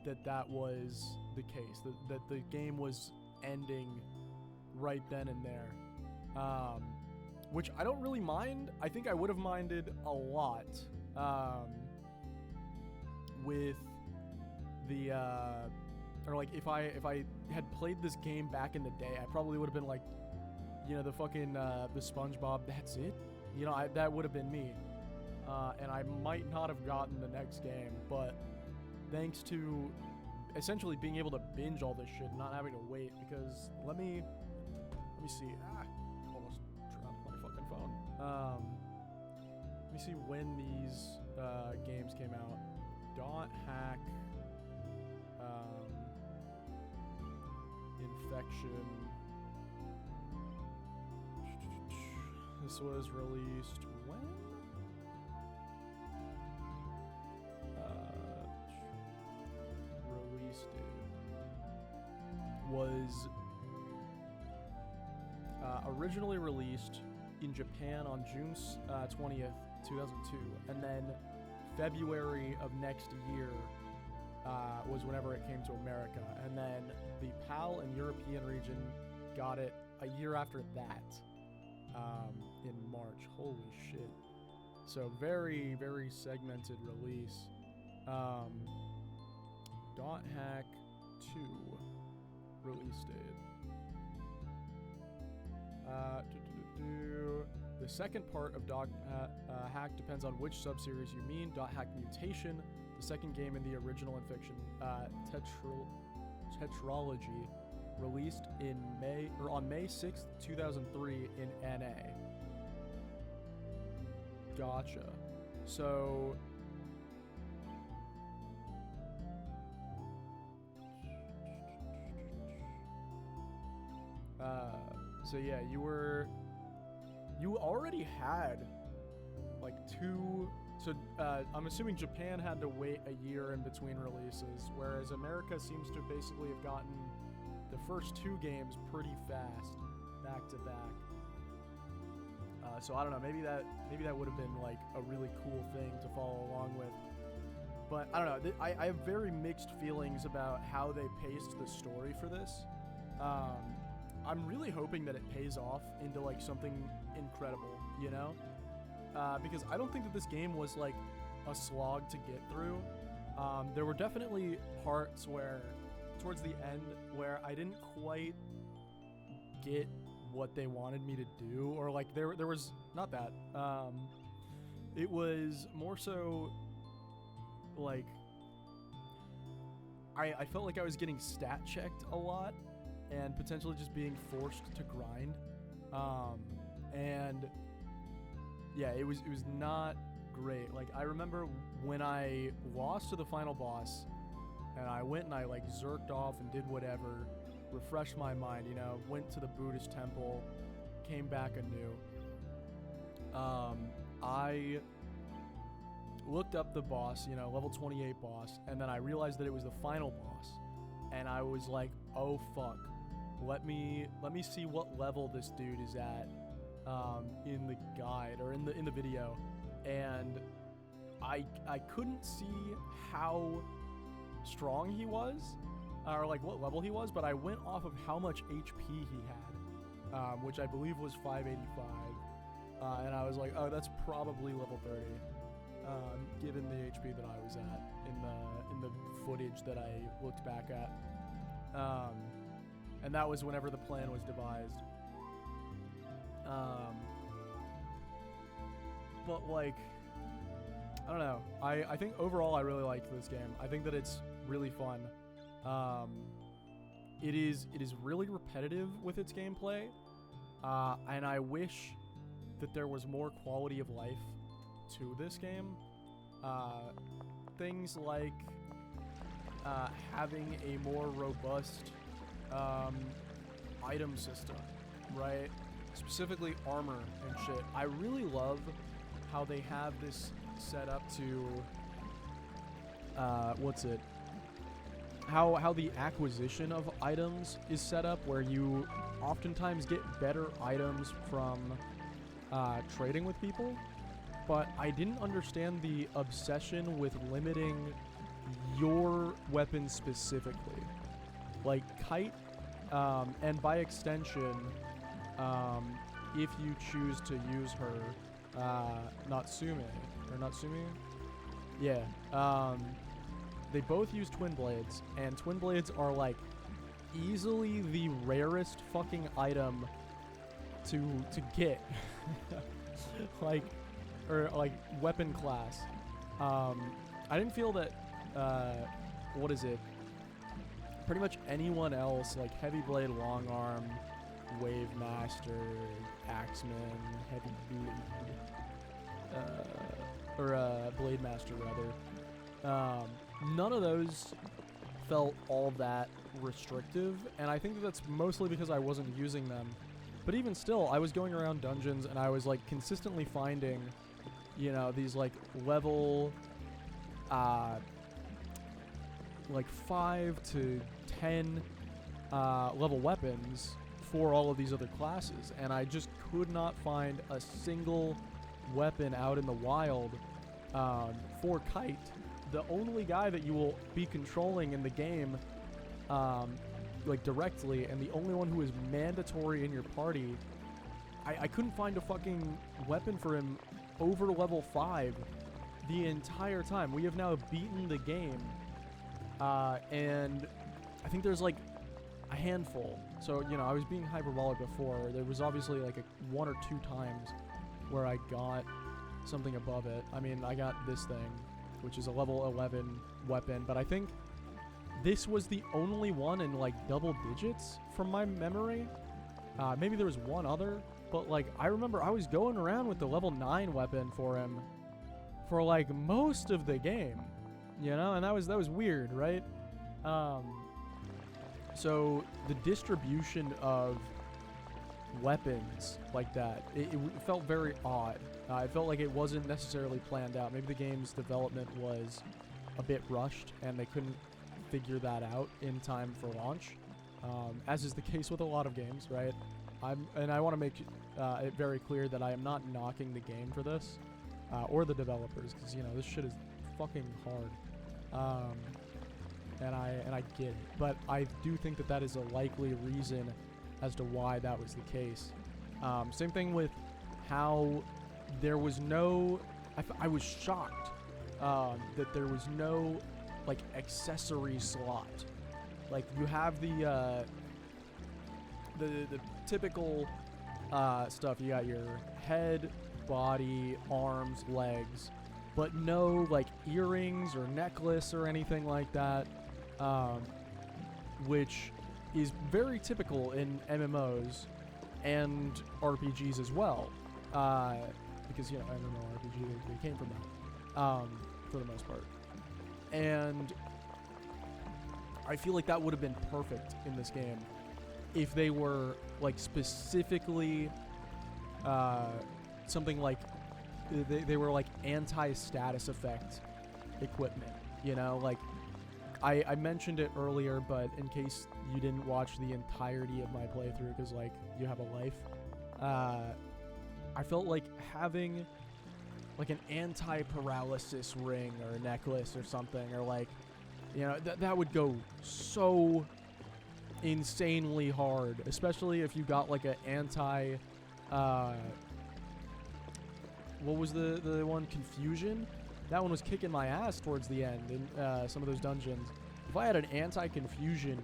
that that was the case, that the game was ending right then and there. Which I don't really mind. I think I would have minded a lot with the or like if I had played this game back in the day, I probably would have been like, you know, the fucking the SpongeBob, that's it, you know, that would have been me. And I might not have gotten the next game, but thanks to essentially being able to binge all this shit, not having to wait, because let me see. Almost dropped my fucking phone. Let me see when these games came out. .hack, Infection. This was released when? Release date was originally released in Japan on June 20th, 2002, and then February of next year was whenever it came to America, and then the PAL and European region got it a year after that, in March. Holy shit. So very, very segmented release. .hack 2 release date. The second part of Dot Hack depends on which subseries you mean. Dot Hack Mutation, the second game in the original and fiction tetralogy, released in on May 6th, 2003 in NA. Gotcha. So so yeah, you already had like two. So I'm assuming Japan had to wait a year in between releases, whereas America seems to basically have gotten the first two games pretty fast, back to back. So I don't know, maybe that would have been like a really cool thing to follow along with. But I don't know, I have very mixed feelings about how they paced the story for this. I'm really hoping that it pays off into like something incredible, you know? Because I don't think that this game was like a slog to get through. There were definitely parts where, towards the end, where I didn't quite get what they wanted me to do, or like there was not that. It was more so like I felt like I was getting stat checked a lot and potentially just being forced to grind. And yeah, it was not great. Like I remember when I lost to the final boss and I went and I like zerked off and did whatever, refreshed my mind, you know, went to the Buddhist temple, came back anew. I looked up the boss, you know, level 28 boss, and then I realized that it was the final boss. And I was like, oh fuck. Let me see what level this dude is at in the guide or in the video. And I couldn't see how strong he was, or like what level he was, but I went off of how much HP he had, which I believe was 585, and I was like, oh, that's probably level 30, given the HP that I was at in the footage that I looked back at, and that was whenever the plan was devised. But like, I don't know. I think overall I really liked this game. I think that it's really fun. It is really repetitive with its gameplay, and I wish that there was more quality of life to this game. Things like having a more robust item system, right? Specifically armor and shit. I really love how they have this set up to how the acquisition of items is set up, where you oftentimes get better items from trading with people, but I didn't understand the obsession with limiting your weapon specifically. Like Kite, and by extension, if you choose to use her, Natsume, yeah, they both use twin blades, and twin blades are like easily the rarest fucking item to get, like, or like weapon class. I didn't feel that, what is it? Pretty much anyone else, like Heavy Blade, Long Arm, Wave Master, Axeman, Heavy Blade, Blade Master rather. None of those felt all that restrictive, and I think that that's mostly because I wasn't using them. But even still, I was going around dungeons and I was like consistently finding, you know, these like level, like 5 to 10 level weapons for all of these other classes, and I just could not find a single weapon out in the wild for Kite, the only guy that you will be controlling in the game, like directly, and the only one who is mandatory in your party. I couldn't find a fucking weapon for him over level 5 the entire time. We have now beaten the game, and I think there's like, a handful. So, you know, I was being hyperbolic before. There was obviously like one or two times where I got something above it. I mean, I got this thing, which is a level 11 weapon, but I think this was the only one in like double digits from my memory. Maybe there was one other, but like I remember I was going around with the level 9 weapon for him for like most of the game, you know, and that was weird, right? So the distribution of weapons like that, it felt very odd. It felt like it wasn't necessarily planned out. Maybe the game's development was a bit rushed and they couldn't figure that out in time for launch, as is the case with a lot of games, right? I want to make it very clear that I am not knocking the game for this, or the developers, because, you know, this shit is fucking hard. And I get it, but I do think that that is a likely reason as to why that was the case. Same thing with how there was no, I was shocked that there was no like accessory slot. Like you have the typical stuff. You got your head, body, arms, legs, but no like earrings or necklace or anything like that, which is very typical in MMOs and RPGs as well, because, you know, MMORPG, they came from that, for the most part. And I feel like that would have been perfect in this game if they were like specifically something like they were like anti-status effect equipment, you know, like I mentioned it earlier, but in case you didn't watch the entirety of my playthrough because like you have a life, I felt like having like an anti-paralysis ring or a necklace or something, or like, you know, that would go so insanely hard, especially if you got like an anti, what was the one? Confusion? That one was kicking my ass towards the end in some of those dungeons. If I had an anti-confusion,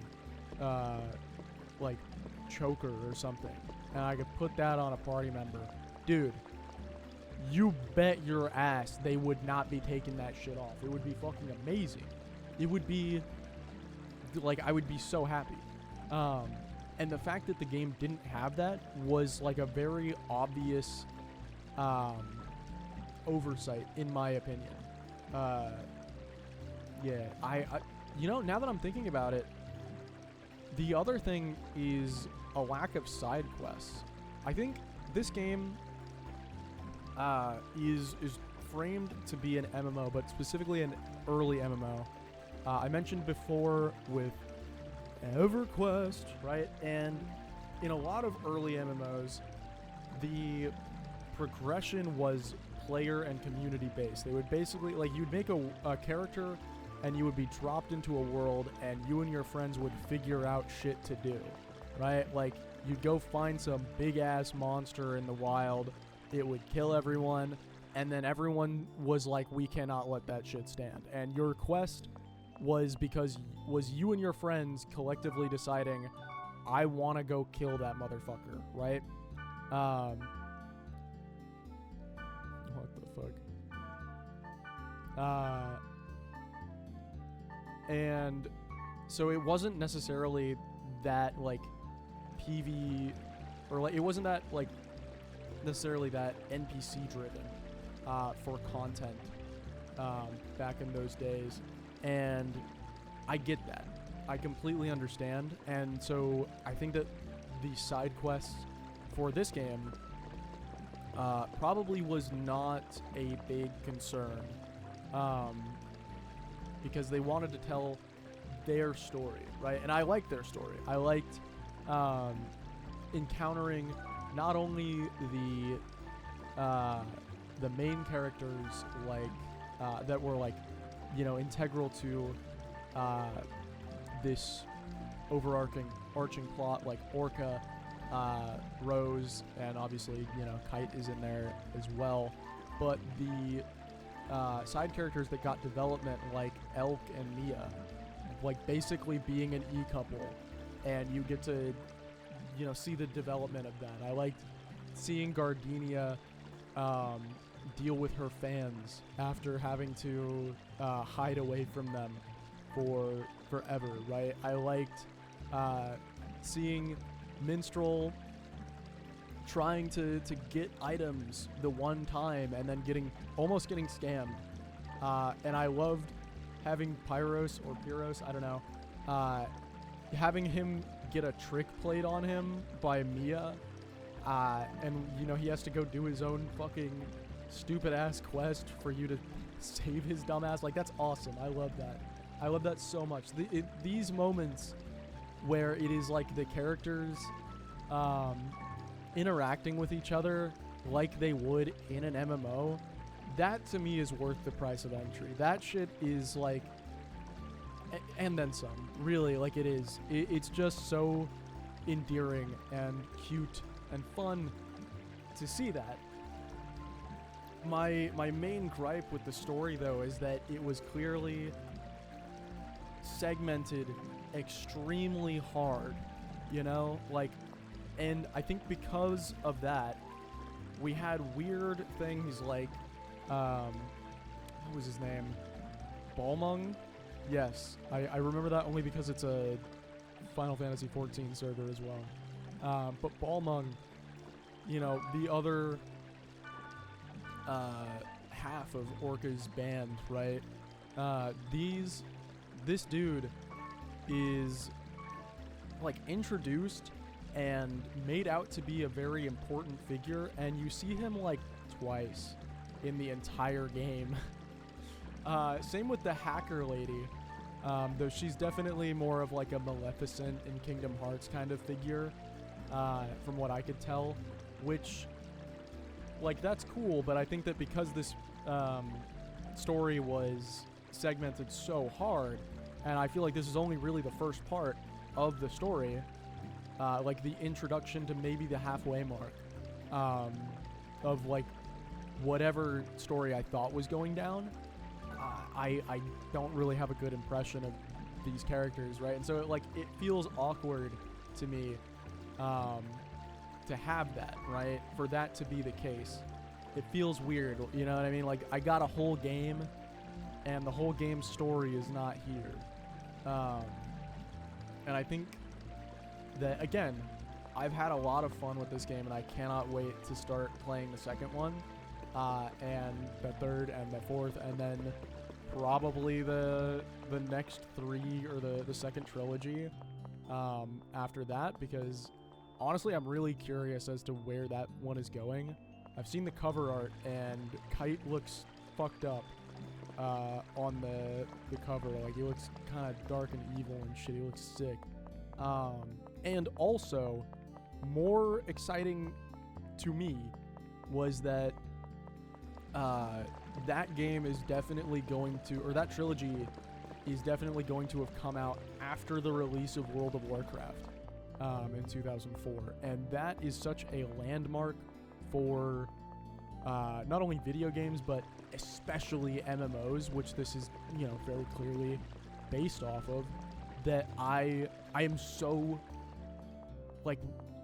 like, choker or something, and I could put that on a party member, dude, you bet your ass they would not be taking that shit off. It would be fucking amazing. It would be, like, I would be so happy. And the fact that the game didn't have that was, like, a very obvious oversight, in my opinion. Yeah, I you know, now that I'm thinking about it, the other thing is a lack of side quests. I think this game is framed to be an MMO, but specifically an early MMO. I mentioned before with EverQuest, right? And in a lot of early MMOs, the progression was player and community based. They would basically, like, you'd make a character and you would be dropped into a world and you and your friends would figure out shit to do, right? Like, you'd go find some big ass monster in the wild, it would kill everyone, and then everyone was like, we cannot let that shit stand. And your quest was you and your friends collectively deciding, I want to go kill that motherfucker, right? What the fuck? And so it wasn't necessarily that, like, PV, or, like, it wasn't that, like, necessarily that NPC driven for content back in those days. And I get that. I completely understand. And so I think that the side quests for this game probably was not a big concern, because they wanted to tell their story, right? And I liked their story. I liked encountering not only the main characters, like that were, like, you know, integral to this overarching plot, like Orca, Rose, and obviously, you know, Kite is in there as well. But the side characters that got development, like Elk and Mia, like basically being an E-couple, and you get to, you know, see the development of that. I liked seeing Gardenia deal with her fans after having to hide away from them for forever, right? I liked seeing Minstrel trying to get items the one time and then almost getting scammed. And I loved having Pyros, I don't know, having him get a trick played on him by Mia. And, you know, he has to go do his own fucking stupid-ass quest for you to save his dumbass. Like, that's awesome. I love that. I love that so much. These moments where it is like the characters interacting with each other like they would in an MMO, that to me is worth the price of entry. That shit is like, and then some, really, like it is. It's just so endearing and cute and fun to see that. My main gripe with the story, though, is that it was clearly segmented extremely hard, you know? Like, and I think because of that, we had weird things like, what was his name? Balmung? Yes, I remember that only because it's a Final Fantasy XIV server as well. But Balmung, you know, the other half of Orca's band, right? This dude is like introduced and made out to be a very important figure, and you see him like twice in the entire game. Same with the hacker lady, though she's definitely more of like a Maleficent in Kingdom Hearts kind of figure, from what I could tell, which, like, that's cool, but I think that because this story was segmented so hard, and I feel like this is only really the first part of the story, like the introduction to maybe the halfway mark of like whatever story I thought was going down, I don't really have a good impression of these characters, right? And so it feels awkward to me to have that, right? For that to be the case. It feels weird, you know what I mean? Like, I got a whole game, and the whole game's story is not here. And I think that, again, I've had a lot of fun with this game, and I cannot wait to start playing the second one, and the third, and the fourth, and then probably the next three, or the second trilogy after that, because honestly, I'm really curious as to where that one is going. I've seen the cover art, and Kite looks fucked up on the cover. Like, he looks kind of dark and evil and shit. He looks sick. And also, more exciting to me was that that game is definitely going to, or that trilogy is definitely going to have come out after the release of World of Warcraft in 2004. And that is such a landmark for not only video games, but especially MMOs, which this is, you know, very clearly based off of, that I am so, like,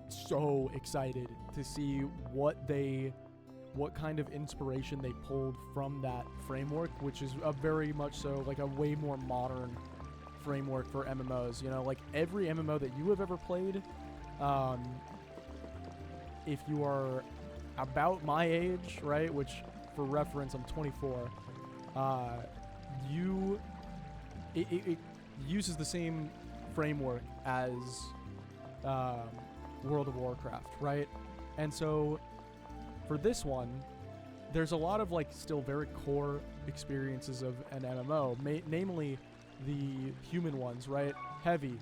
so excited to see what kind of inspiration they pulled from that framework, which is a very much so, like, a way more modern framework for MMOs. You know, like, every MMO that you have ever played, if you are about my age, right, which for reference, I'm 24, it uses the same framework as World of Warcraft, right? And so for this one, there's a lot of, like, still very core experiences of an MMO, namely the human ones, right? Heavy.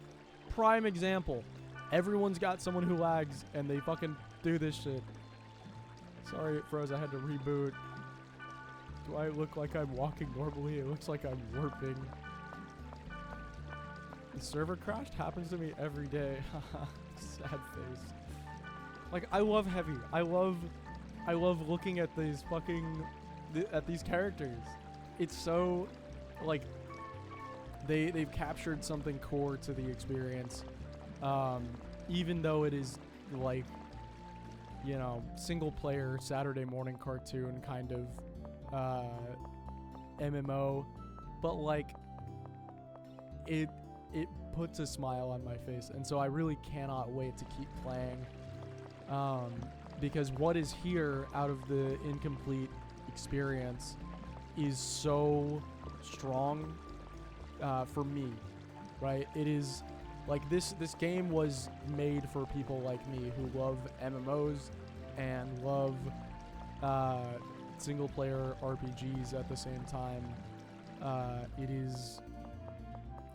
Prime example. Everyone's got someone who lags, and they fucking do this shit. Sorry, it froze. I had to reboot. Do I look like I'm walking normally? It looks like I'm warping. The server crashed? Happens to me every day. Sad face. Like, I love Heavy. I love looking at these fucking at these characters. It's so, like, they've captured something core to the experience Even though it is like, you know, single player Saturday morning cartoon kind of MMO, but like it puts a smile on my face, and so I really cannot wait to keep playing, because what is here out of the incomplete experience is so strong for me, right? It is like this game was made for people like me who love MMOs and love single player RPGs at the same time.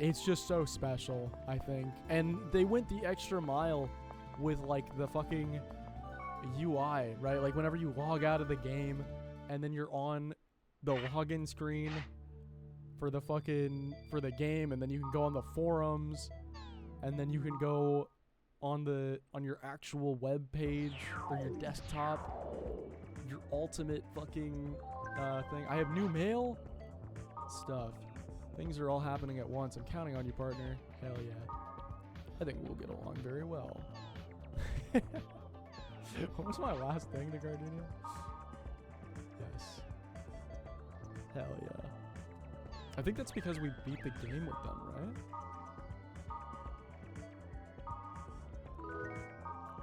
It's just so special, I think. And they went the extra mile with like the fucking UI, right? Like whenever you log out of the game and then you're on the login screen for the game, and then you can go on the forums, and then you can go on your actual web page or your desktop, your ultimate fucking thing. I have new mail stuff. Things are all happening at once. I'm counting on you, partner. Hell yeah. I think we'll get along very well. What was my last thing to Gardenia? Yes. Hell yeah. I think that's because we beat the game with them, right?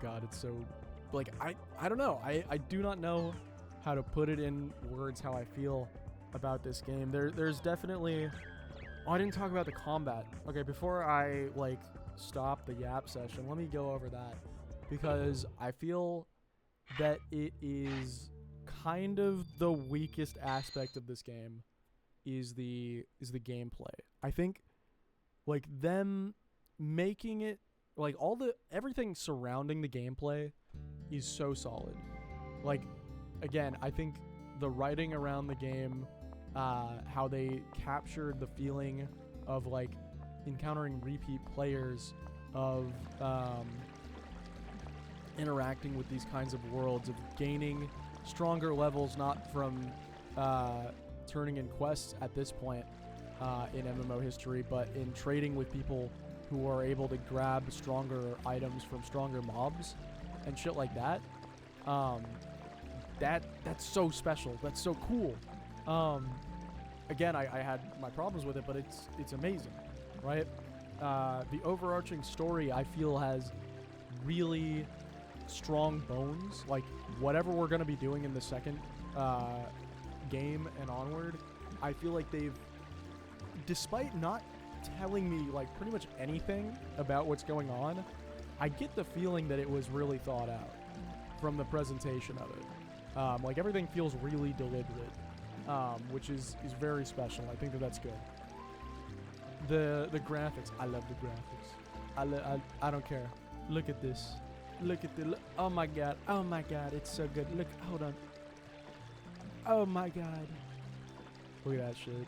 God, it's so... Like, I don't know. I do not know how to put it in words how I feel about this game. There's definitely... Oh, I didn't talk about the combat. Okay, before I, like, stop the yap session, let me go over that. Because I feel that it is kind of the weakest aspect of this game is the gameplay. I think, like, them making it, like, everything surrounding the gameplay is so solid. Like, again, I think the writing around the game, how they captured the feeling of like encountering repeat players, of interacting with these kinds of worlds, of gaining stronger levels, not from turning in quests at this point in MMO history, but in trading with people who are able to grab stronger items from stronger mobs and shit like that. That's so special. That's so cool. Again, I had my problems with it, but it's amazing, right? The overarching story, I feel, has really strong bones. Like, whatever we're going to be doing in the second game and onward, I feel like they've, despite not telling me, like, pretty much anything about what's going on, I get the feeling that it was really thought out from the presentation of it. Like, everything feels really deliberate. Which is very special. I think that's good. The graphics, I love the graphics. I don't care. Look at this. Look at oh my god. Oh my god, it's so good. Look, hold on. Oh my god. Look at that shit.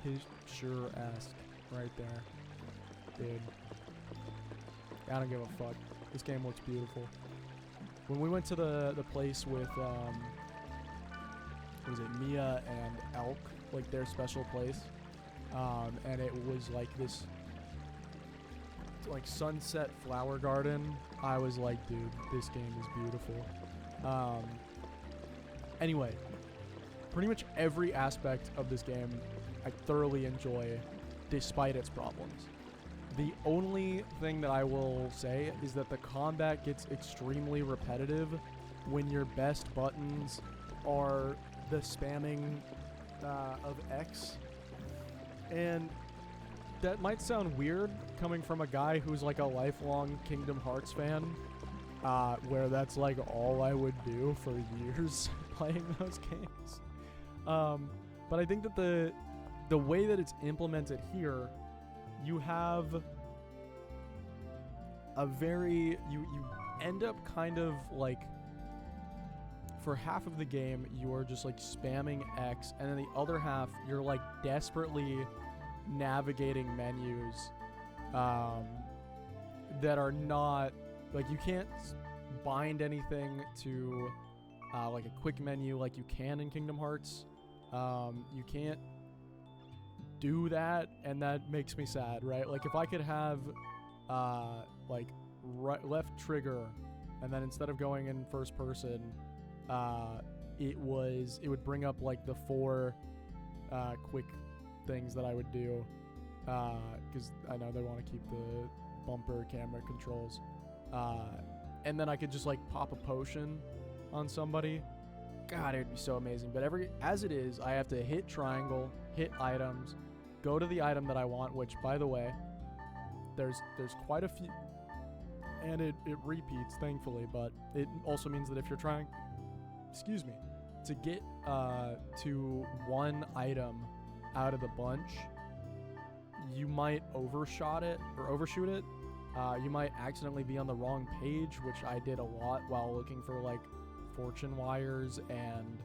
Picture-esque right there. Dude. I don't give a fuck. This game looks beautiful. When we went to the place with was it Mia and Elk, like their special place, and it was like this like sunset flower garden. I was like, dude, this game is beautiful. Anyway, pretty much every aspect of this game I thoroughly enjoy, despite its problems. The only thing that I will say is that the combat gets extremely repetitive when your best buttons are the spamming of X. And that might sound weird coming from a guy who's like a lifelong Kingdom Hearts fan, where that's like all I would do for years playing those games. But I think that the way that it's implemented here, you have a very, you end up kind of like, for half of the game, you are just like spamming X, and then the other half, you're like desperately navigating menus that are not, like, you can't bind anything to like a quick menu like you can in Kingdom Hearts. You can't do that, and that makes me sad, right? Like, if I could have like left trigger, and then instead of going in first person, it would bring up like the 4 quick things that I would do, because I know they want to keep the bumper camera controls, and then I could just like pop a potion on somebody. God, it would be so amazing. But as it is, I have to hit triangle, hit items, go to the item that I want, which, by the way, there's quite a few, and it repeats, thankfully, but it also means that if you're trying, to get to one item out of the bunch, you might overshoot it. You might accidentally be on the wrong page, which I did a lot while looking for like fortune wires and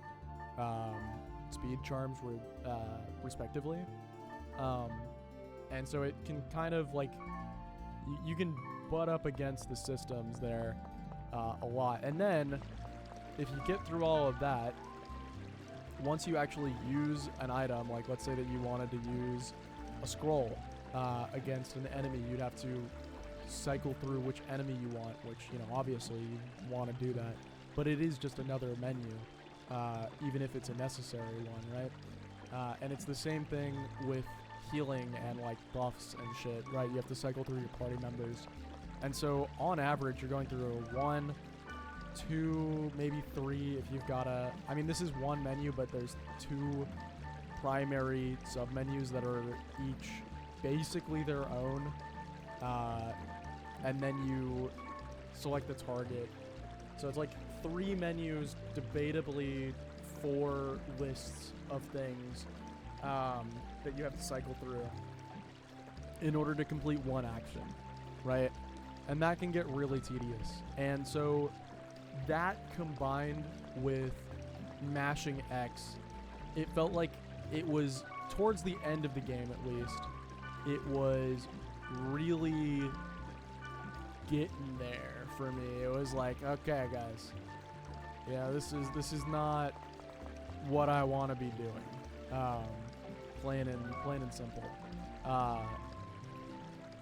speed charms, respectively. And so it can kind of like you can butt up against the systems there a lot. And then if you get through all of that, once you actually use an item, like let's say that you wanted to use a scroll against an enemy, you'd have to cycle through which enemy you want, which, you know, obviously you want to do that, but it is just another menu, even if it's a necessary one, right? And it's the same thing with healing and like buffs and shit, right? You have to cycle through your party members, and so on average you're going through 1, 2, maybe 3 if you've got I mean, this is one menu, but there's 2 primary sub-menus that are each basically their own, and then you select the target. So it's like 3 menus, debatably 4 lists of things that you have to cycle through in order to complete one action, right? And that can get really tedious. And so that combined with mashing X, it felt like it was towards the end of the game, at least, it was really getting there for me. It was like, okay, guys, yeah, this is not what I want to be doing, plain and simple.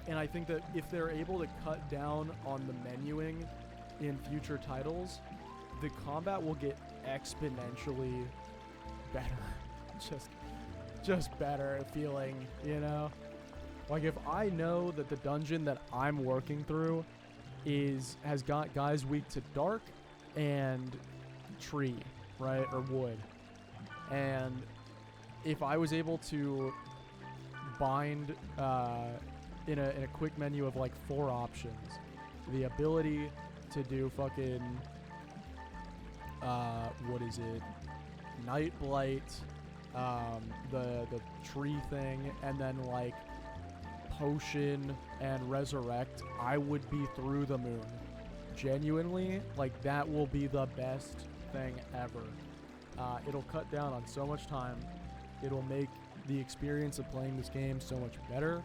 And I think that if they're able to cut down on the menuing in future titles, the combat will get exponentially better. Just better feeling, you know? Like, if I know that the dungeon that I'm working through has got guys weak to dark and tree, right, or wood, and if I was able to bind in a quick menu of like 4 options, the ability to do fucking what is it, Night Blight, the tree thing, and then like potion and resurrect, I would be through the moon. Genuinely, like, that will be the best thing ever. It'll cut down on so much time. It'll make the experience of playing this game so much better.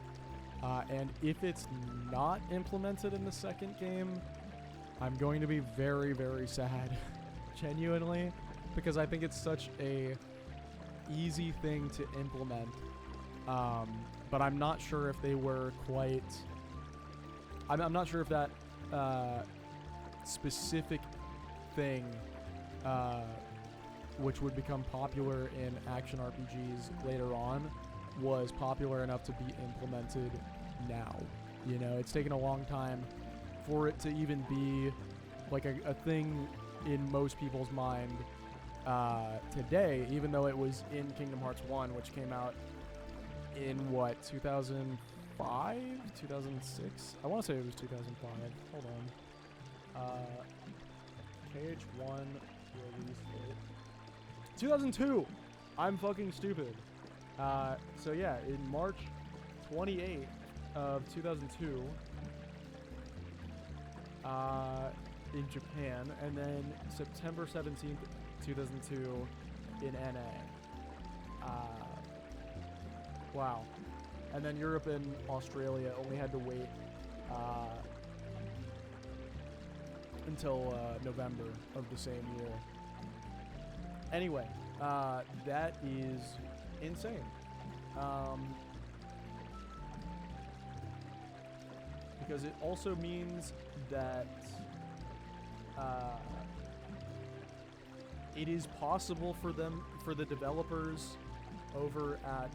And if it's not implemented in the second game, I'm going to be very, very sad. Genuinely, because I think it's such a easy thing to implement. But I'm not sure if they were quite... I'm not sure if that specific thing, which would become popular in action RPGs later on, was popular enough to be implemented now. You know, it's taken a long time for it to even be like a thing in most people's mind today, even though it was in Kingdom Hearts 1, which came out in what, 2005, 2006? I want to say it was 2005. Hold on. KH1 release date 2002. I'm fucking stupid. So yeah, in March 28th of 2002, in Japan, and then September 17th, 2002 in NA. Wow. And then Europe and Australia only had to wait until November of the same year. Anyway, that is insane. because it also means that it is possible for the developers over at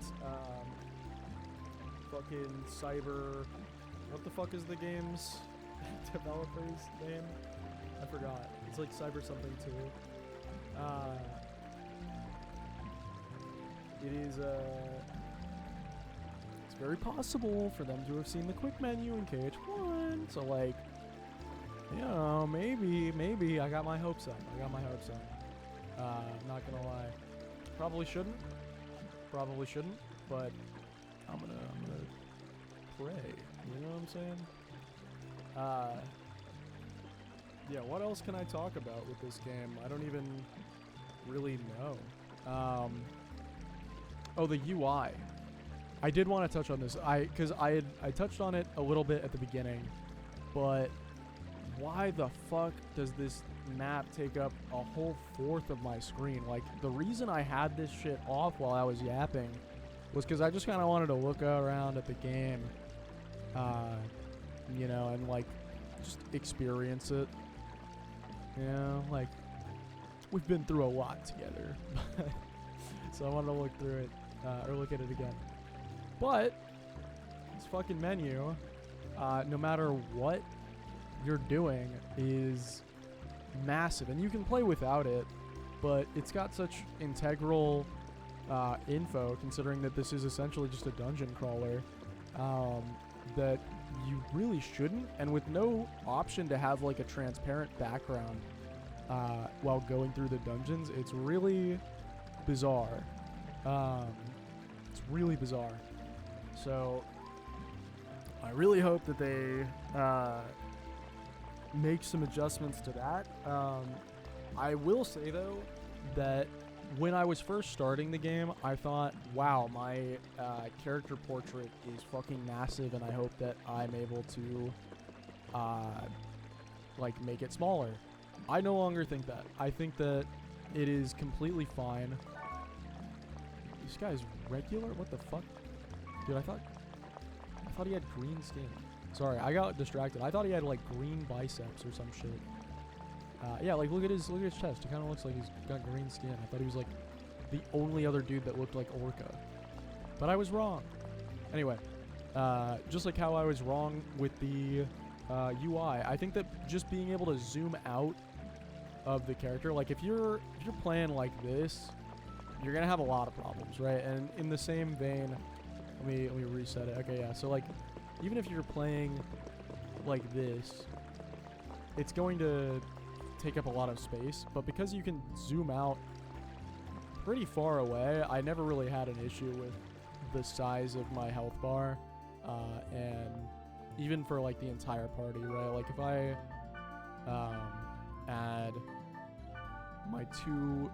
fucking Cyber. What the fuck is the game's developer's name? I forgot. It's like Cyber something too. It is it's very possible for them to have seen the quick menu in KH1. So like, you know, maybe I got my hopes up. I'm not gonna lie. Probably shouldn't, but I'm gonna pray. You know what I'm saying? Yeah, what else can I talk about with this game? I don't even really know. Oh, the UI. I did want to touch on this. Because I touched on it a little bit at the beginning, but why the fuck does this map take up a whole fourth of my screen? Like, the reason I had this shit off while I was yapping was because I just kind of wanted to look around at the game, you know, and like just experience it. You know, like, we've been through a lot together, so I wanted to look through it, or look at it again. But this fucking menu, no matter what you're doing, is massive, and you can play without it, but it's got such integral info, considering that this is essentially just a dungeon crawler, that you really shouldn't. And with no option to have like a transparent background while going through the dungeons, it's really bizarre. It's really bizarre. So I really hope that they make some adjustments to that. I will say though that when I was first starting the game, I thought, wow, my character portrait is fucking massive, and I hope that I'm able to like make it smaller. I no longer think that. I think that it is completely fine. This guy's regular? What the fuck? Dude, I thought he had green skin. Sorry, I got distracted. I thought he had like green biceps or some shit. Yeah, like look at his chest. It kind of looks like he's got green skin. I thought he was like the only other dude that looked like Orca, but I was wrong. Anyway, just like how I was wrong with the UI, I think that just being able to zoom out of the character, like if you're playing like this, you're gonna have a lot of problems, right? And in the same vein, let me reset it. Okay, yeah. So like, even if you're playing like this, it's going to take up a lot of space, but because you can zoom out pretty far away, I never really had an issue with the size of my health bar, and even for like the entire party, right? Like if I add my two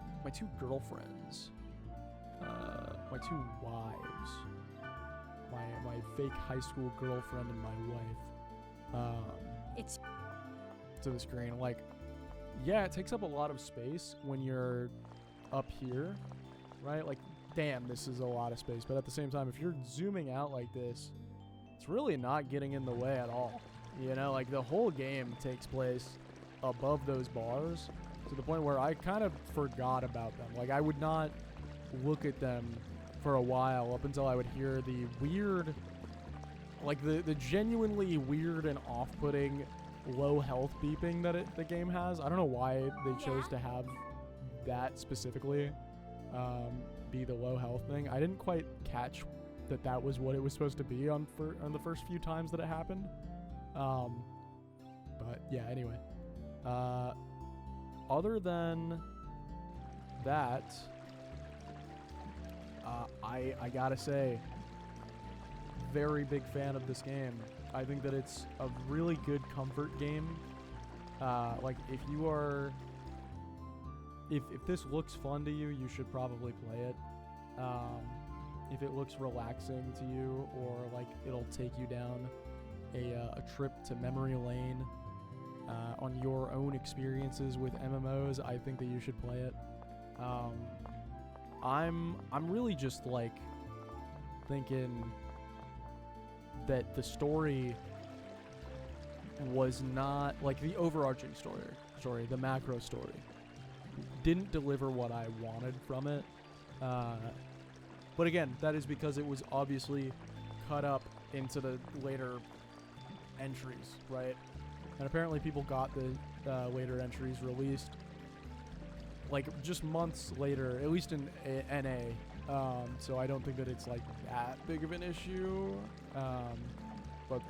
girlfriends, my two wives, my fake high school girlfriend and my wife, It's to the screen, like, yeah, it takes up a lot of space when you're up here, right? Like, damn, this is a lot of space. But at the same time, if you're zooming out like this, it's really not getting in the way at all. You know, like the whole game takes place above those bars to the point where I kind of forgot about them. Like, I would not look at them for a while up until I would hear the weird, like the genuinely weird and off-putting low health beeping that the game has. I don't know why they chose to have that specifically be the low health thing. I didn't quite catch that was what it was supposed to be on the first few times that it happened. But yeah, anyway. Other than that, I gotta say, very big fan of this game. I think that it's a really good comfort game. Like, if you are... If this looks fun to you, you should probably play it. If it looks relaxing to you, or like it'll take you down a trip to memory lane on your own experiences with MMOs, I think that you should play it. I'm really just like thinking that the story was not like the overarching story, the macro story didn't deliver what I wanted from it. But again, that is because it was obviously cut up into the later entries, right? And apparently people got the later entries released like just months later, at least in NA. So I don't think that it's like that big of an issue. But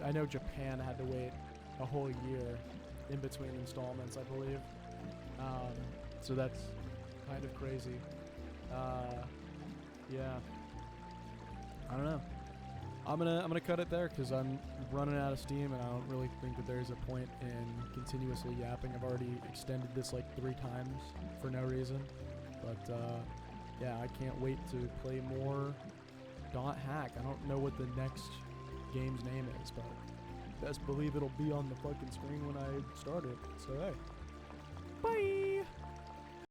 I know Japan had to wait a whole year in between installments, I believe. So that's kind of crazy. Yeah. I don't know. I'm gonna cut it there because I'm running out of steam, and I don't really think that there's a point in continuously yapping. I've already extended this like 3 times for no reason. But yeah, I can't wait to play more Dot Hack. I don't know what the next game's name is, but best believe it'll be on the fucking screen when I start it. So hey, bye.